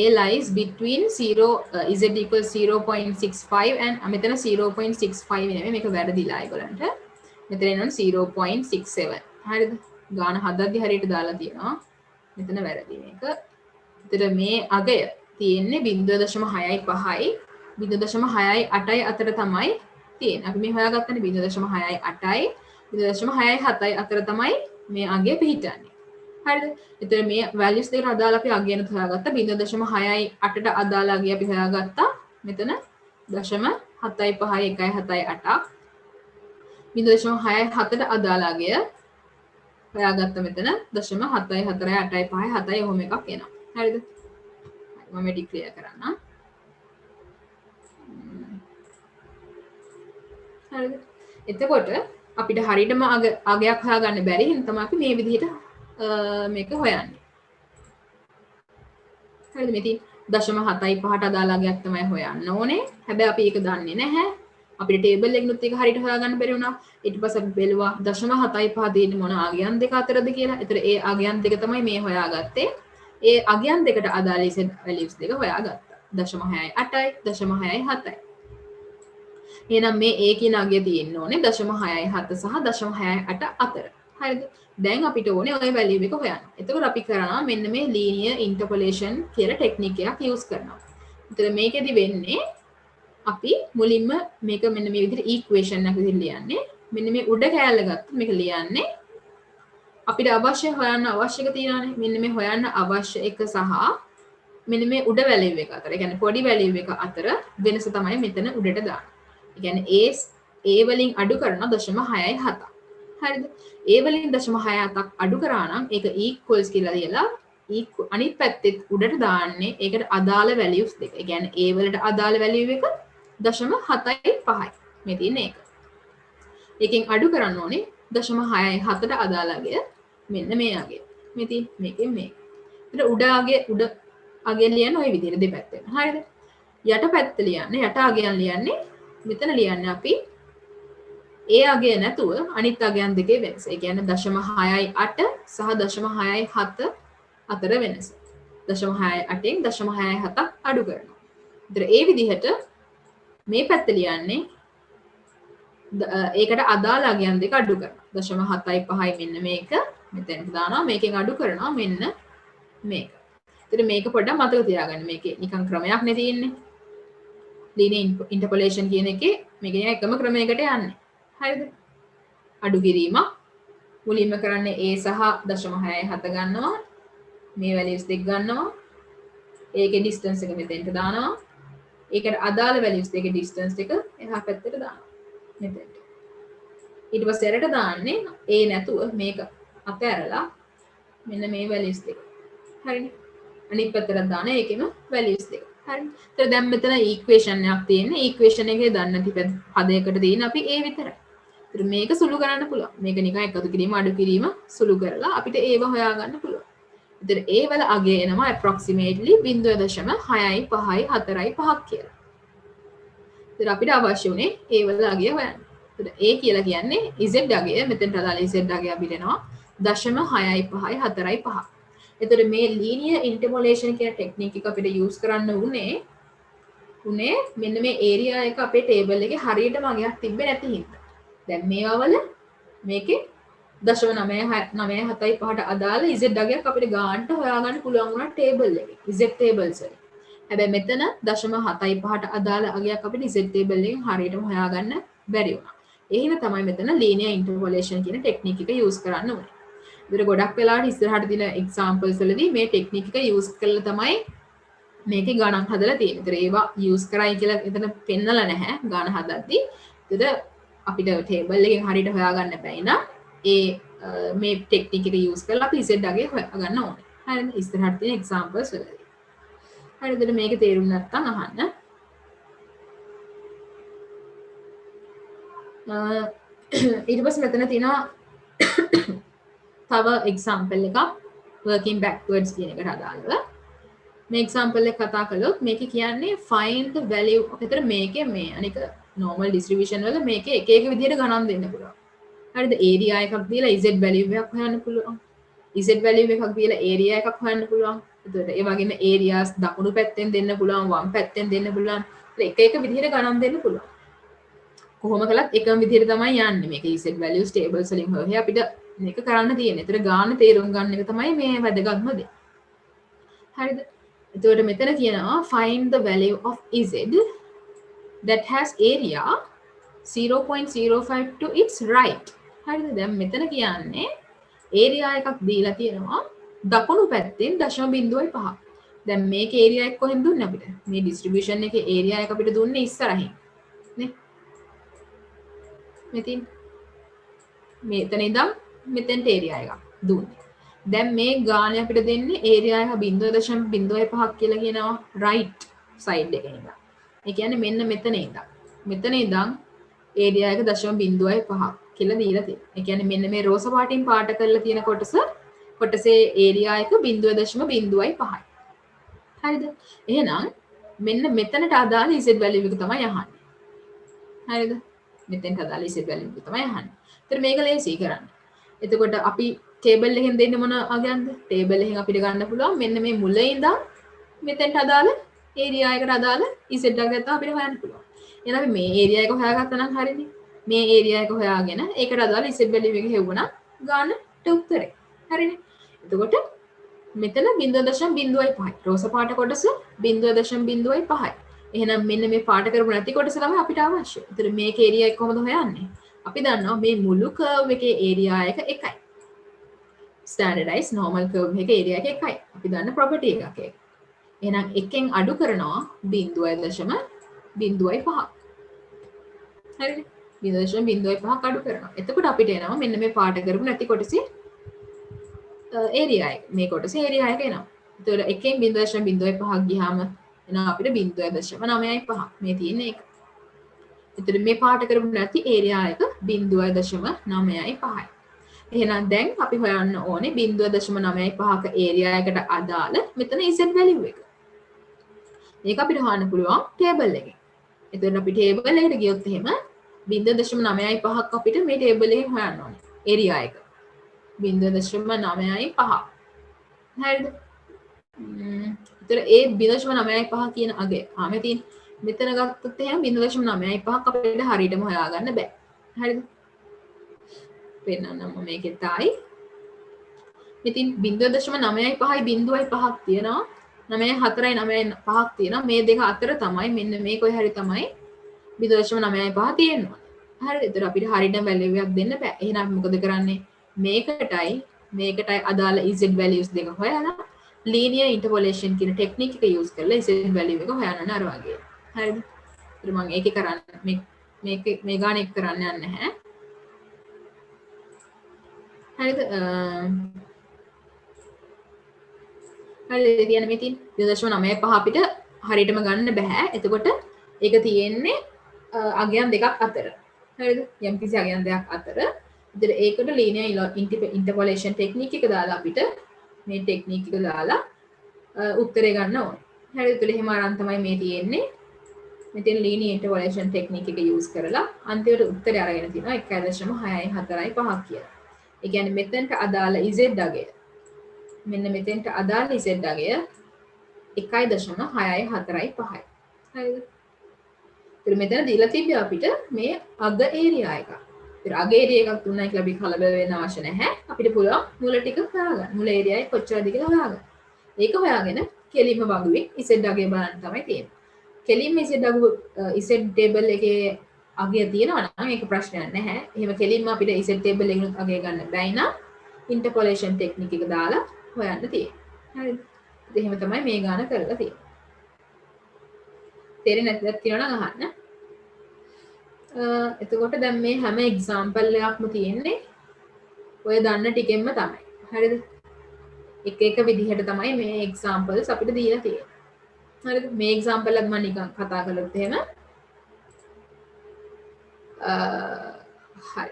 a lies between 0 z equals 0.65 and මෙතන 0.65 නෙමෙයි මේක වැරදිලා ඒගොල්ලන්ට. මෙතන එනවා 0.67. හරිද? ගාන හදද්දි හරියට දාලා තියෙනවා. මෙතන වැරදි මේක. එතකොට මේ අගය තියෙන්නේ 0.65යි 0.68යි අතර තමයි තියෙන්නේ. අපි මේ හොයාගත්තනේ 0.68යි 0.67යි අතර තමයි මේ අගය පිහිටන්නේ. හරිද? එතකොට මේ values දෙකට අදාළ අපි අගයන හොයාගත්තා 0.6යි 8ට අදාළ අගය අපි හොයාගත්තා. මෙතන 0.75යි 1.78ක් 0.6යි 7ට අදාළ අගය හොයාගත්ත මෙතන 0.7යි 4යි 8යි 5යි 7යි ඔහොම එකක් එනවා. හරිද? මම ඩික්ලියර් කරන්න. හරිද? එතකොට අපිට හරියටම අගයක් හොයාගන්න බැරි හින්දා තමයි අපි මේ විදිහට මේක හොයන්නේ. හරිද? මෙතින් 0.75ට අදාළ අගයක් තමයි හොයන්න ඕනේ. හැබැයි අපි ඒක දන්නේ නැහැ. අපිට ටේබල් එකනොත් ඒක හරියට හොයාගන්න බැරි වුණා. ඊට පස්සේ අපි බැලුවා 0.75 තියෙන්නේ මොන අගයන් දෙක අතරද කියලා. ඒතර ඒ අගයන් දෙක තමයි මේ හොයාගත්තේ. ඒ අගයන් දෙකට අදාළ z values දෙක හොයාගත්තා. 0.6යි 8යි 0.6යි 7යි. එහෙනම් මේ a කියන අගය තියෙන්න ඕනේ 0.6යි 7 සහ 0.6යි 8 අතර. හරිද? දැන් අපිට ඕනේ ওই value එක හොයන්න. එතකොට අපි කරනවා මෙන්න මේ linear interpolation කියලා ටෙක්නික් එකක් use කරනවා. එතකොට මේකෙදි වෙන්නේ අපි මුලින්ම මේක මෙන්න මේ විදිහට equation එකක් විදිහට ලියන්නේ. මෙන්න මේ උඩ කෑල්ල ගත්තොත් මේක ලියන්නේ අපිට අවශ්‍ය හොයන්න අවශ්‍ය එක තියෙනවානේ. මෙන්න මේ හොයන්න අවශ්‍ය එක සහ මෙන්න මේ උඩ value එක අතර. ඒ කියන්නේ පොඩි value එක අතර වෙනස තමයි මෙතන උඩට දාන්නේ. ඒ කියන්නේ a වලින් අඩු කරන 0.6යි 7ක්. හරිද? a වලින් 0.67ක් අඩු කරා නම් ඒක equals කියලා ලියලා අනිත් පැත්තෙත් උඩට දාන්නේ ඒකට අදාළ values දෙක. ඒ කියන්නේ a වලට අදාළ value එක 0.7යි 5යි. මේ තියෙන එක. එකෙන් අඩු කරන්න ඕනේ 0.6යි 7ට අදාළ අගය මෙන්න මේ අගය. මේ තියෙන මේකෙන් මේක. ඊට උඩ අගය ලියන්න ওই විදිහට දෙපැත්තෙන්. හරිද? යට පැත්ත ලියන්නේ යට අගයන් ලියන්නේ මෙතන ලියන්නේ අපි ඒ අගය නැතුව අනිත් අගයන් දෙකේ වෙනස. ඒ කියන්නේ 0.6යි 8 සහ 0.6යි 7 අතර වෙනස. 0.6යි 8න් 0.6යි 7ක් අඩු කරනවා. ඒතර ඒ විදිහට මේ පැත්ත ලියන්නේ ඒකට අදාළ අගයන් දෙක අඩු කරනවා. 0.7යි 5යි මෙන්න මේක මෙතෙන්ට දානවා. මේකෙන් අඩු කරනවා මෙන්න මේක. ඒතර මේක පොඩ්ඩක් මතක තියාගන්න. මේකේ නිකන් ක්‍රමයක් නේ තියෙන්නේ. linear interpolation කියන එකේ මේක එකම ක්‍රමයකට යන්නේ. හරිද? අඩු කිරීමක් මුලින්ම කරන්නේ a සහ 0.6යි 7 ගන්නවා. මේ values දෙක ගන්නවා. ඒකේ distance එක මෙතෙන්ට දානවා. ඒකට අදාළ values දෙකේ distance එක එහා පැත්තට දානවා. මෙතෙන්ට. ඊට පස්සේ එරට දාන්නේ a නැතුව මේක අතහැරලා මෙන්න මේ values දෙක. හරිනේ? අනිත් පැත්තට දාන ඒකෙම values දෙක. හරි. ඒතර දැන් මෙතන equation එකක් තියෙන්නේ. equation එකේ දන්න පදයකට තියෙන අපි a විතරයි. ඒතර මේක සුළු කරන්න පුළුවන්. මේක නිකන් එකතු කිරීම අඩු කිරීම සුළු කරලා අපිට ඒව හොයාගන්න පුළුවන්. ඒතර a වල අගය එනවා approximately 0.6යි 5යි 4යි 5ක් කියලා. ඒතර අපිට අවශ්‍ය උනේ a වල අගය හොයන්න. ඒතර a කියලා කියන්නේ z අගය මෙතෙන්ට අදාළ z අගය අපිට එනවා 0.6යි 5යි 4යි 5. එතකොට මේ linear interpolation කියන ටෙක්නික් එක අපිට use කරන්න උනේ මෙන්න මේ area එක අපේ table එකේ හරියටම අගයක් තිබ්බේ නැති හින්දා. දැන් මේවා වල මේකේ 0.975ට අදාළ z අගයක් අපිට ගන්නට හොයාගන්න පුළුවන් වුණා table එකේ. z tables වලින්. හැබැයි මෙතන 0.75ට අදාළ අගයක් අපිට z table එකෙන් හරියටම හොයාගන්න බැරි වුණා. ඒ හින්දා තමයි මෙතන linear interpolation කියන ටෙක්නික් එක use කරන්න උනේ. ඒතර ගොඩක් වෙලාවට ඉස්සරහට දින එක්සැම්පල්ස් වලදී මේ ටෙක්නික් එක යූස් කරලා තමයි මේකේ ගණන් හදලා තියෙන්නේ. ඒතර ඒවා යූස් කරයි කියලා එතන පෙන්නලා නැහැ ගණන් හදද්දී. ඒතර අපිට ටේබල් එකෙන් හරියට හොයාගන්න බැයි නම් මේ ටෙක්නික් එක යූස් කරලා අපි z අගය හොයාගන්න ඕනේ. හරිද? ඉස්සරහට තියෙන එක්සැම්පල්ස් වලදී. හරිද? මේක තේරුම් නැත්නම් අහන්න. ඊට පස්සේ මෙතන තියෙනවා තව එක්සැම්පල් එකක් working backwards කියන එකට අදාළව. මේ එක්සාම්පල් එක කතා කළොත් මේක කියන්නේ find the value. එතන මේකේ මේ අනික normal distribution වල මේකේ එක එක විදිහට ගණන් දෙන්න පුළුවන්. හරිද? area එකක් දීලා z value එකක් හොයන්න පුළුවන්. z value එකක් දීලා area එකක් හොයන්න පුළුවන්. එතකොට ඒ වගේම areas දකුණු පැත්තෙන් දෙන්න පුළුවන්, වම් පැත්තෙන් දෙන්න පුළුවන්. එක එක විදිහට ගණන් දෙන්න පුළුවන්. කොහොම කළත් එකම විදිහට තමයි යන්නේ. මේක z values tables වලින් හොයලා අපිට මේක කරන්න තියෙන්නේ. ඒතර ගාන තේරුම් ගන්න එක තමයි මේ වැදගත්ම දේ. හරිද? එතකොට මෙතන කියනවා find the value of z that has area 0.05 to its right. හරිද? දැන් මෙතන කියන්නේ area එකක් දීලා තියෙනවා දකුණු පැත්තෙන් 0.5. දැන් මේක area එක කොහෙන්ද දුන්නේ අපිට? මේ distribution එකේ area එක අපිට දුන්නේ ඉස්සරහින්. නේ? මෙතන ඉඳන් මෙතෙන්ට area එකක් දුන්නේ. දැන් මේ ගාන අපිට දෙන්නේ area එක 0.05ක් කියලා කියනවා right side එකේ ඉඳන්. ඒ කියන්නේ මෙන්න මෙතන ඉඳන්. මෙතන ඉඳන් area එක 0.5ක් කියලා දීලා තියෙනවා. ඒ කියන්නේ මෙන්න මේ රෝස පාටින් පාට කරලා තියෙන කොටසේ area එක 0.05යි. හරිද? එහෙනම් මෙන්න මෙතනට අදාළ z value එක තමයි අහන්නේ. හරිද? මෙතෙන්ට අදාළ z value එක තමයි අහන්නේ. ඒතර මේක ලේසි කරන්න. එතකොට අපි ටේබල් එකෙන් දෙන්න මොන අගයන්ද? ටේබල් එකෙන් අපිට ගන්න පුළුවන් මෙන්න මේ මුල ඉඳන් මෙතෙන්ට අදාළ ඒරියා එකට අදාළ z එක ගත්තා අපිට හොයන්න පුළුවන්. එහෙනම් අපි මේ ඒරියා එක හොයාගත්තා නම් හරිනේ. මේ ඒරියා එක හොයාගෙන ඒකට අදාළ z value එක හෙව්වනම් ගානට උත්තරේ. හරිනේ. එතකොට මෙතන 0.05යි. රෝස පාට කොටස 0.05යි. එහෙනම් මෙන්න මේ පාට කරපු නැති කොටස තමයි අපිට අවශ්‍ය. ඒතර මේක ඒරියා එක කොහොමද හොයන්නේ? අපි දන්නවා මේ මුළු කර්ව් එකේ ඒරියා එක එකයි. ස්ටෑන්ඩඩයිස් නෝමල් කර්ව් එකේ ඒරියා එක එකයි. අපි දන්න ප්‍රොපර්ටි එකක් ඒක. එහෙනම් එකෙන් අඩු කරනවා 0.05ක්. හරිද? 0.05ක් අඩු කරනවා. එතකොට අපිට එනවා මෙන්න මේ පාට කරපු නැති කොටසේ ඒරියා එක. මේ කොටසේ ඒරියා එක එනවා. ඒතකොට එකෙන් 0.05ක් ගියාම එනවා අපිට 0.95. මේ තියෙන්නේ ඒක. එතකොට මේ පාට කරපු නැති ඒරියා එක 0.95යි. එහෙනම් දැන් අපි හොයන්න ඕනේ 0.95ක ඒරියා එකට අදාළ මෙතන z value එක. මේක අපිට හොයන්න පුළුවන් ටේබල් එකෙන්. එතකොට අපි ටේබල් එකට ගියොත් එහෙම 0.95ක් අපිට මේ ටේබල් එකෙන් හොයන්න ඕනේ. ඒරියා එක 0.95. හරිද? ඒ 0.95 කියන අගය ආමේ තියෙන මෙතන ගත්තොත් එහෙනම් 0.95ක් අපිට හරියටම හොයාගන්න බෑ. හරිද? පෙන්නන්නම මේකේ තයි. ඉතින් 0.95යි 0.5ක් තියෙනවා. 9.4යි 9.5ක් තියෙනවා. මේ දෙක අතර තමයි මෙන්න මේ කොයි හරි තමයි 0.95 තියෙනවා. හරිද? ඒතර අපිට හරියටම වැලියු එකක් දෙන්න බෑ. එහෙනම් අපි මොකද කරන්නේ? මේකටයි අදාළ z values දෙක හොයලා linear interpolation කියන ටෙක්නික් එක use කරලා z value එක හොයන්න අර වගේ. හරිද? ඒතර මම ඒකේ කරන්නේ මේ ගාන එක කරන්න යන්නේ නැහැ. හරිද? හරිද? කියන මේ තියෙන 0.95 අපිට හරියටම ගන්න බෑ. එතකොට ඒක තියෙන්නේ අගයන් දෙකක් අතර. හරිද? යම්කිසි අගයන් දෙකක් අතර. ඉතින් ඒකට linear interpolation ටෙක්නික් එක දාලා අපිට මේ ටෙක්නික් එක දාලා උත්තරේ ගන්න ඕනේ. හරිද? ඒතකොට එහෙම අරන් තමයි මේ තියෙන්නේ. මෙතන linear interpolation ටෙක්නික් එක use කරලා අන්තිමට උත්තරේ අරගෙන තිනවා 1.645 කියලා. ඒ කියන්නේ මෙතනට අදාළ z අගය මෙන්න මෙතෙන්ට අදාළ z අගය 1.645යි. හරිද? ඉතින් මෙතන දීලා තිබ්බේ අපිට මේ අග ඒරියා එක. ඉතින් අග ඒරියා එකක් දුන්නා කියලා අපි කලබල වෙන්න අවශ්‍ය නැහැ. අපිට පුළුවන් මුල ටික හොයාගන්න. මුල ඒරියා එක කොච්චරද කියලා හොයාගන්න. ඒක හොයාගෙන කෙලින්ම වගුවේ z අගය බලන්න තමයි තියෙන්නේ. කෙලින්ම z z ටේබල් එකේ අගය තියෙනවා නම් ඒක ප්‍රශ්නයක් නැහැ. එහෙම කෙලින්ම අපිට z ටේබල් එකෙන් අගය ගන්න බැයි නම් ඉන්ටර්පොලේෂන් ටෙක්නික් එක දාලා හොයන්න තියෙන්නේ. හරිද? ඉතින් එහෙම තමයි මේ ගාන කරලා තියෙන්නේ. තේරෙන්නේ නැත්නම් කියනවා නම් අහන්න. එතකොට දැන් මේ හැම එක්සැම්පල් එකක්ම තියෙන්නේ ඔය දන්න ටිකෙන්ම තමයි. හරිද? එක විදිහට තමයි මේ එක්සැම්පල්ස් අපිට දීලා තියෙන්නේ. හරිද? මේ එක්සැම්පල් එක මම නිකන් කතා කළොත් එහෙම හරි.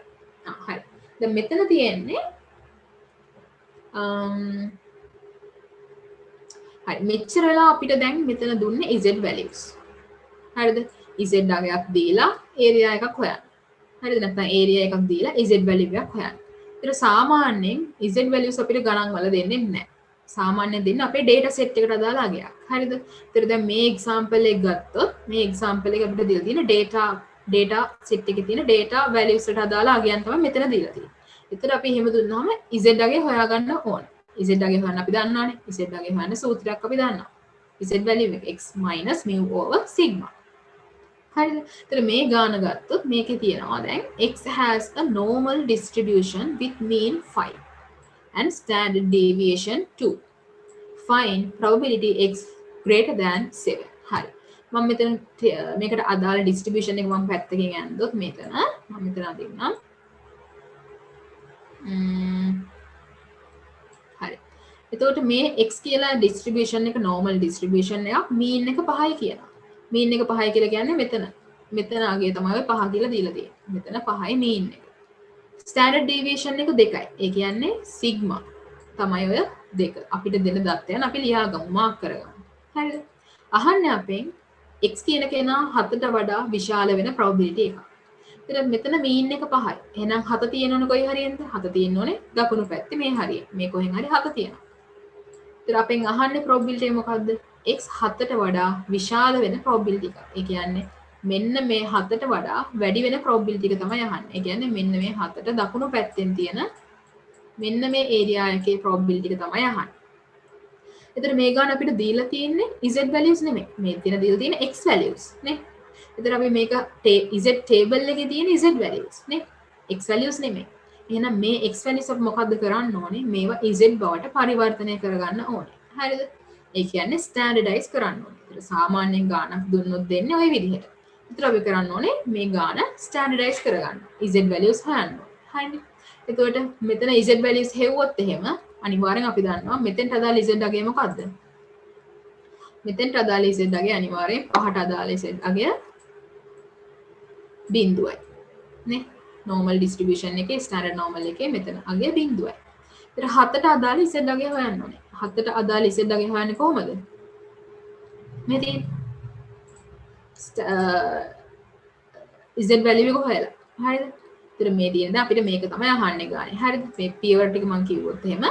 හරි. දැන් මෙතන තියෙන්නේ හරි මෙච්චර වෙලා අපිට දැන් මෙතන දුන්නේ z values. හරිද? z අගයක් දීලා area එකක් හොයන්න. හරිද? නැත්නම් area එකක් දීලා z value එකක් හොයන්න. ඒතර සාමාන්‍යයෙන් z values අපිට ගණන් වල දෙන්නේ නැහැ. සාමාන්‍යයෙන් දෙන්නේ අපේ data set එකට අදාළ අගයක්. හරිද? ඒතර දැන් මේ example එක ගත්තොත් මේ example එක අපිට දීලා තියෙන data set එකේ තියෙන data values වලට අදාළ අගයන් තමයි මෙතන දීලා තියෙන්නේ. ඒතර අපි එහෙම දුන්නාම z අගය හොයාගන්න ඕනේ. z අගය හොයන්න අපි දන්නවනේ. z අගය හොයන්න සූත්‍රයක් අපි දන්නවා. z value එක x minus mu over sigma. හරිද? එතන මේ ගාන ගත්තොත් මේකේ තියෙනවා දැන් x has a normal distribution with mean 5 and standard deviation 2. Find probability x greater than 7. හරි. මම මෙතන මේකට අදාළ distribution එක මම පැත්තකින් ඇන්දොත් මෙතන මම මෙතන අදින්නම්. හරි. එතකොට මේ x කියලා distribution එක normal distribution එකක් mean එක 5යි කියනවා. mean එක 5යි කියලා කියන්නේ මෙතන අගය තමයි ඔය 5 කියලා දීලා තියෙන්නේ. මෙතන 5යි mean එක. standard deviation එක 2යි. ඒ කියන්නේ sigma තමයි ඔය 2. අපිට දෙන දත්තයන් අපි ලියාගමු මාක් කරගමු. හරිද? අහන්නේ අපෙන් x කියන කෙනා 7ට වඩා විශාල වෙන probability එකක්. ඉතින් මෙතන mean එක 5යි. එහෙනම් 7 තියෙනවනේ කොයි හරියෙන්ද? 7 තියෙන්න ඕනේ දකුණු පැත්තේ මේ හරිය. මේ කොහෙන් හරි 7 තියෙනවා. ඉතින් අපෙන් අහන්නේ probability මොකද්ද? x 7ට වඩා විශාල වෙන probability එකක්. ඒ කියන්නේ මෙන්න මේ 7ට වඩා වැඩි වෙන probability එක තමයි අහන්නේ. ඒ කියන්නේ මෙන්න මේ 7ට දකුණු පැත්තෙන් තියෙන මෙන්න මේ area එකේ probability එක තමයි අහන්නේ. එතන මේ ගාන අපිට දීලා තියෙන්නේ z values නෙමෙයි. මේ තියෙන දීලා තියෙන x values නේ. එතන අපි මේක z table එකේ තියෙන z values නේ. x values නෙමෙයි. එහෙනම් මේ x values අපි මොකද්ද කරන්න ඕනේ? මේවා z බවට පරිවර්තනය කරගන්න ඕනේ. හරිද? ඒ කියන්නේ standardize කරන්න ඕනේ. ඒතර සාමාන්‍යයෙන් ගානක් දුන්නොත් දෙන්නේ ওই විදිහට. ඒතර අපි කරන්න ඕනේ මේ ගාන standardize කරගන්න. z values හොයන්න ඕනේ. හරිද? එතකොට මෙතන z values හෙව්වොත් එහෙම අනිවාර්යෙන් අපි දන්නවා මෙතෙන්ට අදාළ z අගය මොකද්ද? මෙතෙන්ට අදාළ z අගය අනිවාර්යෙන් 5ට අදාළ z අගය බිඳුවයි. නේ? normal distribution එකේ standard normal එකේ මෙතන අගය බිඳුවයි. ඒතර 7ට අදාළ z අගය හොයන්න ඕනේ. 7ට අදාළ z අගය හොයන්නේ කොහොමද? මේ තියෙන z value එක හොයලා. හරිද? ඒතර මේ තියෙන දා අපිට මේක තමයි අහන්නේ ගානේ. හරිද? මේ pivot ටික මම කිව්වොත් එහෙම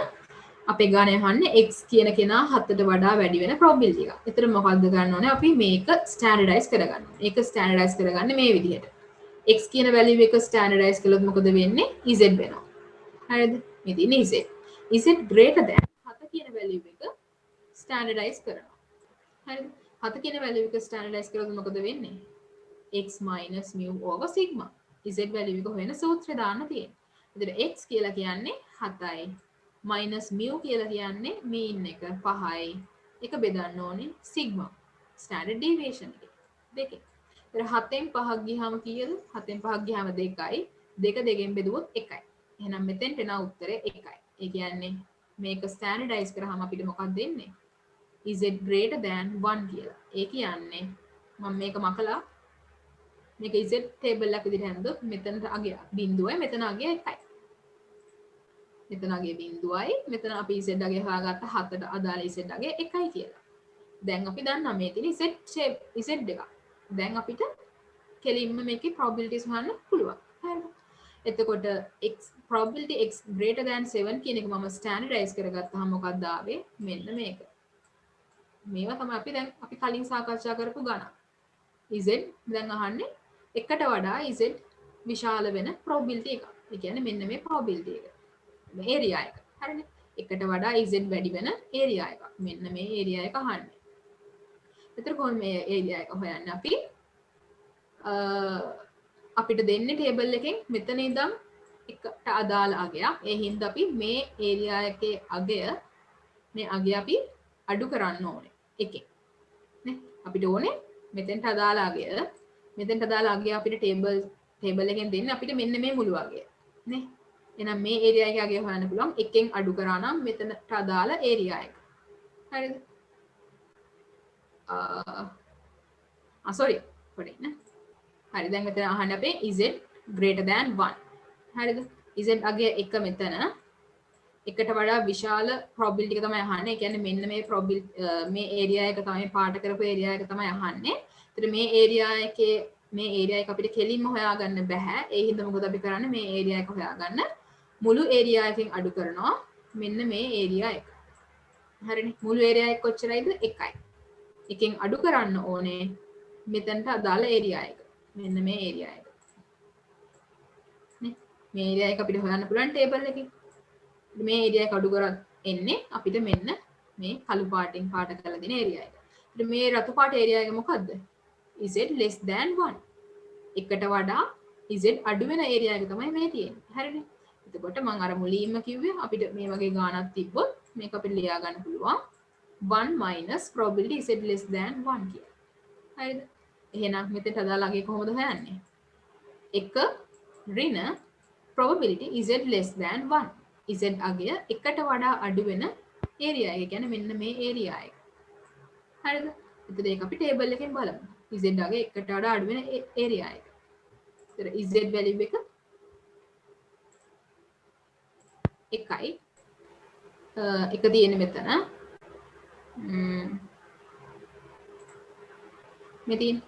අපේ ගානේ අහන්නේ x කියන කෙනා 7ට වඩා වැඩි වෙන probability එක. ඒතර මොකද්ද ගන්න ඕනේ? අපි මේක standardize කරගන්න ඕනේ. ඒක standardize කරගන්නේ මේ විදිහට. x කියන value එක standardize කළොත් මොකද වෙන්නේ? z වෙනවා. හරිද? මේ තියෙන්නේ z. z greater than 7 කියන value එක standardize කරනවා. හරිද? 7 කියන value එක standardize කරොත් මොකද වෙන්නේ? x minus mu over sigma. z value එක හොයන සූත්‍රය දාන්න තියෙනවා. එතකොට x කියලා කියන්නේ 7යි minus mu කියලා කියන්නේ mean එක 5යි. එක බෙදන්න ඕනේ sigma standard deviation එක. දෙකේ. එතකොට 7න් 5ක් ගියාම කීයද? 7න් 5ක් ගියාම 2යි. 2 2ෙන් බෙදුවොත් 1යි. එහෙනම් මෙතෙන්ට එන උත්තරේ 1යි. ඒ කියන්නේ මේක standardize කරාම අපිට මොකක්ද දෙන්නේ? z greater than 1 කියලා. ඒ කියන්නේ මම මේක මකලා මේක z table එක විදිහට හැන්දොත් මෙතනට අගය බිඳුවයි මෙතන අගය 1යි. මෙතන අගය බිඳුවයි මෙතන අපි z අගය හොයාගත්ත 7ට අදාළ z අගය 1යි කියලා. දැන් අපි දන්නවා මේ තියෙන z shape z එක. දැන් අපිට කෙලින්ම මේකේ probabilities හොයන්න පුළුවන්. හරිද? එතකොට x probability x greater than 7 කියන එක මම standardize කරගත්තාම මොකක්ද ආවේ? මෙන්න මේක. මේවා තමයි අපි කලින් සාකච්ඡා කරපු ගණන්. z දැන් අහන්නේ එකට වඩා z විශාල වෙන probability එක. ඒ කියන්නේ මෙන්න මේ probability එක. මේ area එක. හරිනේ? එකට වඩා z වැඩි වෙන area එක. මෙන්න මේ area එක අහන්නේ. එතකොට කොහොමද මේ area එක හොයන්නේ අපි? අපිට දෙන්නේ table එකෙන් මෙතන ඉඳන් එකට අදාළ අගයක්. ඒ හින්දා අපි මේ area එකේ අගය මේ අගය අපි අඩු කරන්න ඕනේ. එකෙන්. නේ? අපිට ඕනේ මෙතෙන්ට අදාළ අගය අපිට table එකෙන් දෙන්නේ අපිට මෙන්න මේ මුළු අගය. නේ? එහෙනම් මේ area එකේ අගය හොයන්න පුළුවන් එකෙන් අඩු කරා නම් මෙතනට අදාළ area එක. හරිද? sorry. පොඩ්ඩක් නේ. හරි දැන් මෙතන අහන්න අපේ z greater than 1. හරිද? z අගය 1 මෙතන. එකට වඩා විශාල probability එක තමයි අහන්නේ. ඒ කියන්නේ මෙන්න මේ probability මේ area එක තමයි පාට කරපු area එක තමයි අහන්නේ. ඒතර මේ area එකේ මේ area එක අපිට කෙලින්ම හොයාගන්න බෑ. ඒ හින්දා මොකද අපි කරන්නේ මේ area එක හොයාගන්න මුළු area එකකින් අඩු කරනවා. මෙන්න මේ area එක. හරිනේ. මුළු area එක කොච්චරයිද? 1යි. එකෙන් අඩු කරන්න ඕනේ මෙතනට අදාළ area එක. මෙන්න මේ area එක. නේ? මේ area එක අපිට හොයන්න පුළුවන් table එකකින්. මේ area එක අඩු කරත් එන්නේ අපිට මෙන්න මේ කළු පාටින් පාට කරලා දෙන area එක. ඉතින් මේ රතු පාට area එක මොකද්ද? z less than 1. එකට වඩා z අඩු වෙන area එක තමයි මේ තියෙන්නේ. හරිනේ. එතකොට මම අර මුලින්ම කිව්වේ අපිට මේ වගේ ගාණක් තිබ්බොත් මේක අපිට ලියා ගන්න පුළුවන් 1 minus probability z less than 1 කියලා. හරිද? එහෙනම් මෙතෙන්ට අදාළ අගය කොහොමද හොයන්නේ? 1 ඍණ probability z less than 1. z අගය එකට වඩා අඩු වෙන area එක. කියන්නේ මෙන්න මේ area එක. හරිද? එතකොට ඒක අපි table එකෙන් බලමු. z අගය එකට වඩා අඩු වෙන area එක. ඒතර z value එක 1යි. එක තියෙන්නේ මෙතන. මේ තියෙන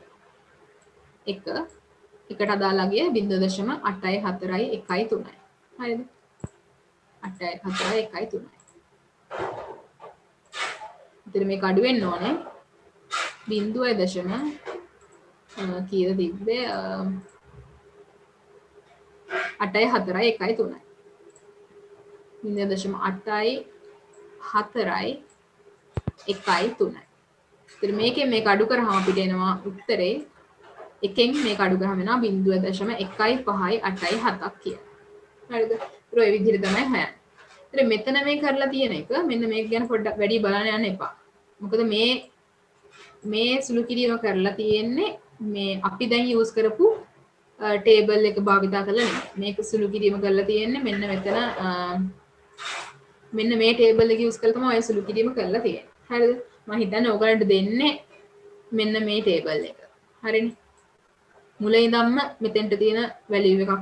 1 එකට අදාළ අගය 0.8යි 4යි 1යි 3යි. හරිද? 8යි 4යි 1යි 3යි. ඉතින් මේක අඩු වෙන්න ඕනේ 0. කීයද තිබ්බේ 8යි 4යි 1යි 3යි. 0.8යි 4යි 1යි 3යි. ඉතින් මේකෙන් මේක අඩු කරාම අපිට එනවා උත්තරේ එකෙන් මේක අඩු කරාම එනවා 0.1යි 5යි 8යි 7ක් කියලා. හරිද? ඒක ඔය විදිහට තමයි හොයන්නේ. ඉතින් මෙතන මේ කරලා තියෙන එක මෙන්න මේක ගැන පොඩ්ඩක් වැඩි බලන්න යන්න එපා. මොකද මේ සුළු කිරීම කරලා තියෙන්නේ මේ අපි දැන් යූස් කරපු ටේබල් එක භාවිතා කරලා නෙමෙයි. මේක සුළු කිරීම කරලා තියෙන්නේ මෙන්න මෙතන මෙන්න මේ ටේබල් එක යූස් කරලා තමයි ඔය සුළු කිරීම කරලා තියෙන්නේ. හරිද? මම හිතන්නේ ඔයගලන්ට දෙන්නේ මෙන්න මේ ටේබල් එක. හරිනේ? මුලින් ඉඳන්ම මෙතෙන්ට තියෙන වැලියු එකක්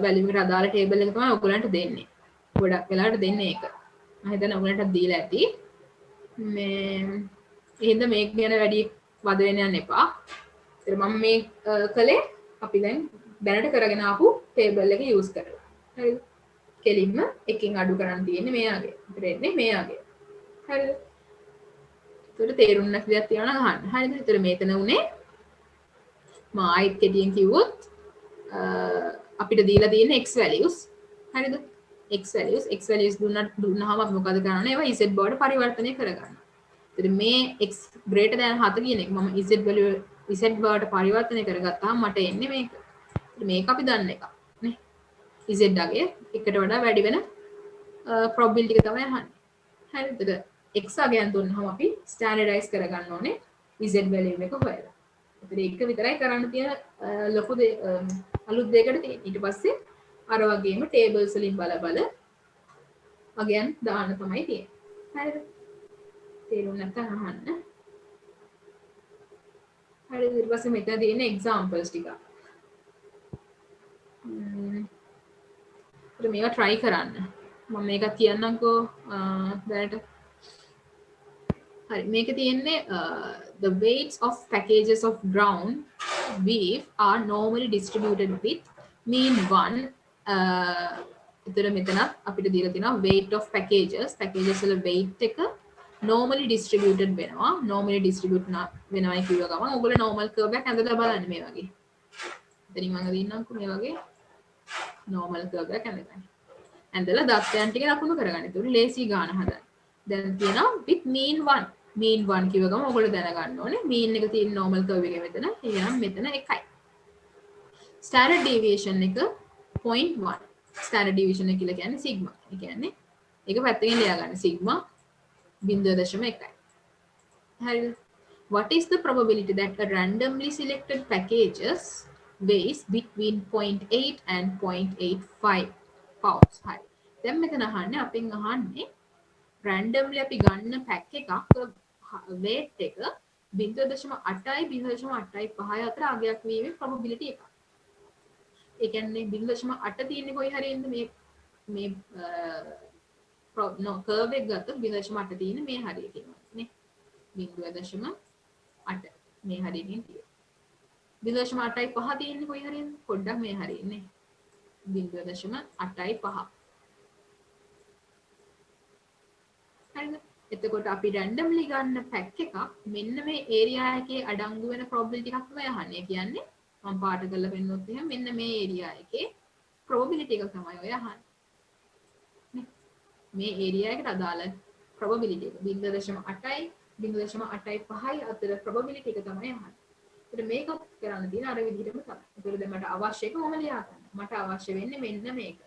වැලියු එකට අදාළ ටේබල් එක තමයි ඔයගලන්ට දෙන්නේ. ගොඩක් වෙලාවට දෙන්නේ ඒක. මම හිතන්නේ ඔයගලන්ට දීලා ඇති. මේ එහෙනම් මේක ගැන වැඩි වද වෙන්න යන්න එපා. ඒත් මම මේ කලේ අපි දැන් දැනට කරගෙන ආපු ටේබල් එක යූස් කරලා. හරිද? කෙලින්ම එකකින් අඩු කරන්න තියෙන්නේ මෙයාගේ. ඉතින් එන්නේ මෙයාගේ. හරිද? ඒකට තේරුම් නැති දෙයක් තියෙනවා නම් අහන්න. හරිද? ඒතර මේතන උනේ මම ආයෙත් කෙටියෙන් කිව්වොත් අපිට දීලා තියෙන x values. හරිද? x values දුන්නාම අපි මොකද කරන්නේ? ඒවා z බවට පරිවර්තනය කරගන්නවා. ඉතින් මේ x greater than 7 කියන එක මම z value z බවට පරිවර්තනය කරගත්තාම මට එන්නේ මේක. ඉතින් මේක අපි දන්න එකක් නේ. z අගය එකට වඩා වැඩි වෙන probability එක තමයි අහන්නේ. හරිද? x අගයන් දුන්නාම අපි standardize කරගන්න ඕනේ z value එක හොයලා. ඉතින් ඒක විතරයි කරන්න තියෙන ලොකු අලුත් දෙයකට තියෙන්නේ. ඊට පස්සේ අර වගේම tables වලින් බල අගයන් දාන්න තමයි තියෙන්නේ. හරිද? තේරුම් නැත්නම් අහන්න. හරිද? ඊට පස්සේ මෙතන තියෙන examples ටික. මේවා try කරන්න. මම මේක කියන්නම්කෝ දැනට. හරි මේක තියෙන්නේ the weights of packages of ground beef are normally distributed with mean 1 එතන මෙතන අපිට දීලා තියෙනවා weight of packages වල weight එක normally distributed වෙනවා වෙනවයි කියව ගමන් ඔයගොල්ලෝ normal curve එකක් ඇඳලා බලන්න මේ වගේ. එතනින් මම දින්නම්කෝ මේ වගේ normal curve එකක් ඇඳගන්න. ඇඳලා දත්තයන් ටික ලකුණු කරගන්න. ඒක ලේසි ගාන හදන්න. දැන් තියෙනවා with mean 1 mean 1 කිව්ව ගමන් ඔයගොල්ලෝ දැනගන්න ඕනේ mean එක තියෙන normal curve එකේ මෙතන. එහෙනම් මෙතන 1යි. standard deviation එක 0.1. standard deviation එක කියලා කියන්නේ sigma. ඒ කියන්නේ ඒක පැත්තකින් ලියා ගන්න sigma 0.1යි. හරිද? What is the probability that a randomly selected packages weighs between 0.8 and 0.85 pounds? හරි. දැන් මෙතන අහන්නේ අපෙන් අහන්නේ randomly අපි ගන්න pack එකක් weight එක 0.8යි 0.85 අතර අගයක් වීමේ probability එකක්. ඒ කියන්නේ 0.8 තියෙන්නේ කොයි හරි ඉන්න මේ කර්ව් එක ගත්තොත් 0.8 තියෙන මේ හරිය කියනවා නේ 0.8 මේ හරියකින් තියෙනවා 0.85 තියෙන්නේ කොයි හරියද පොඩ්ඩක් මේ හරියන්නේ 0.85 හරිද එතකොට අපි රැන්ඩම්ලි ගන්න පැක් එකක් මෙන්න මේ ඒරියා එකේ අඩංගු වෙන probability එකක් තමයි අහන්නේ. කියන්නේ මම පාට කරලා පෙන්නනොත් එහෙනම් මෙන්න මේ ඒරියා එකේ probability එක තමයි ඔය අහන්නේ. නේ? මේ ඒරියා එකට අදාළ probability එක 0.8යි 0.85යි අතර probability එක තමයි අහන්නේ. ඒත් මේකත් කරන්න තියෙන අර විදිහටම තමයි. ඒතකොට දැන් මට අවශ්‍ය එක මොම ලියා ගන්න. මට අවශ්‍ය වෙන්නේ මෙන්න මේක.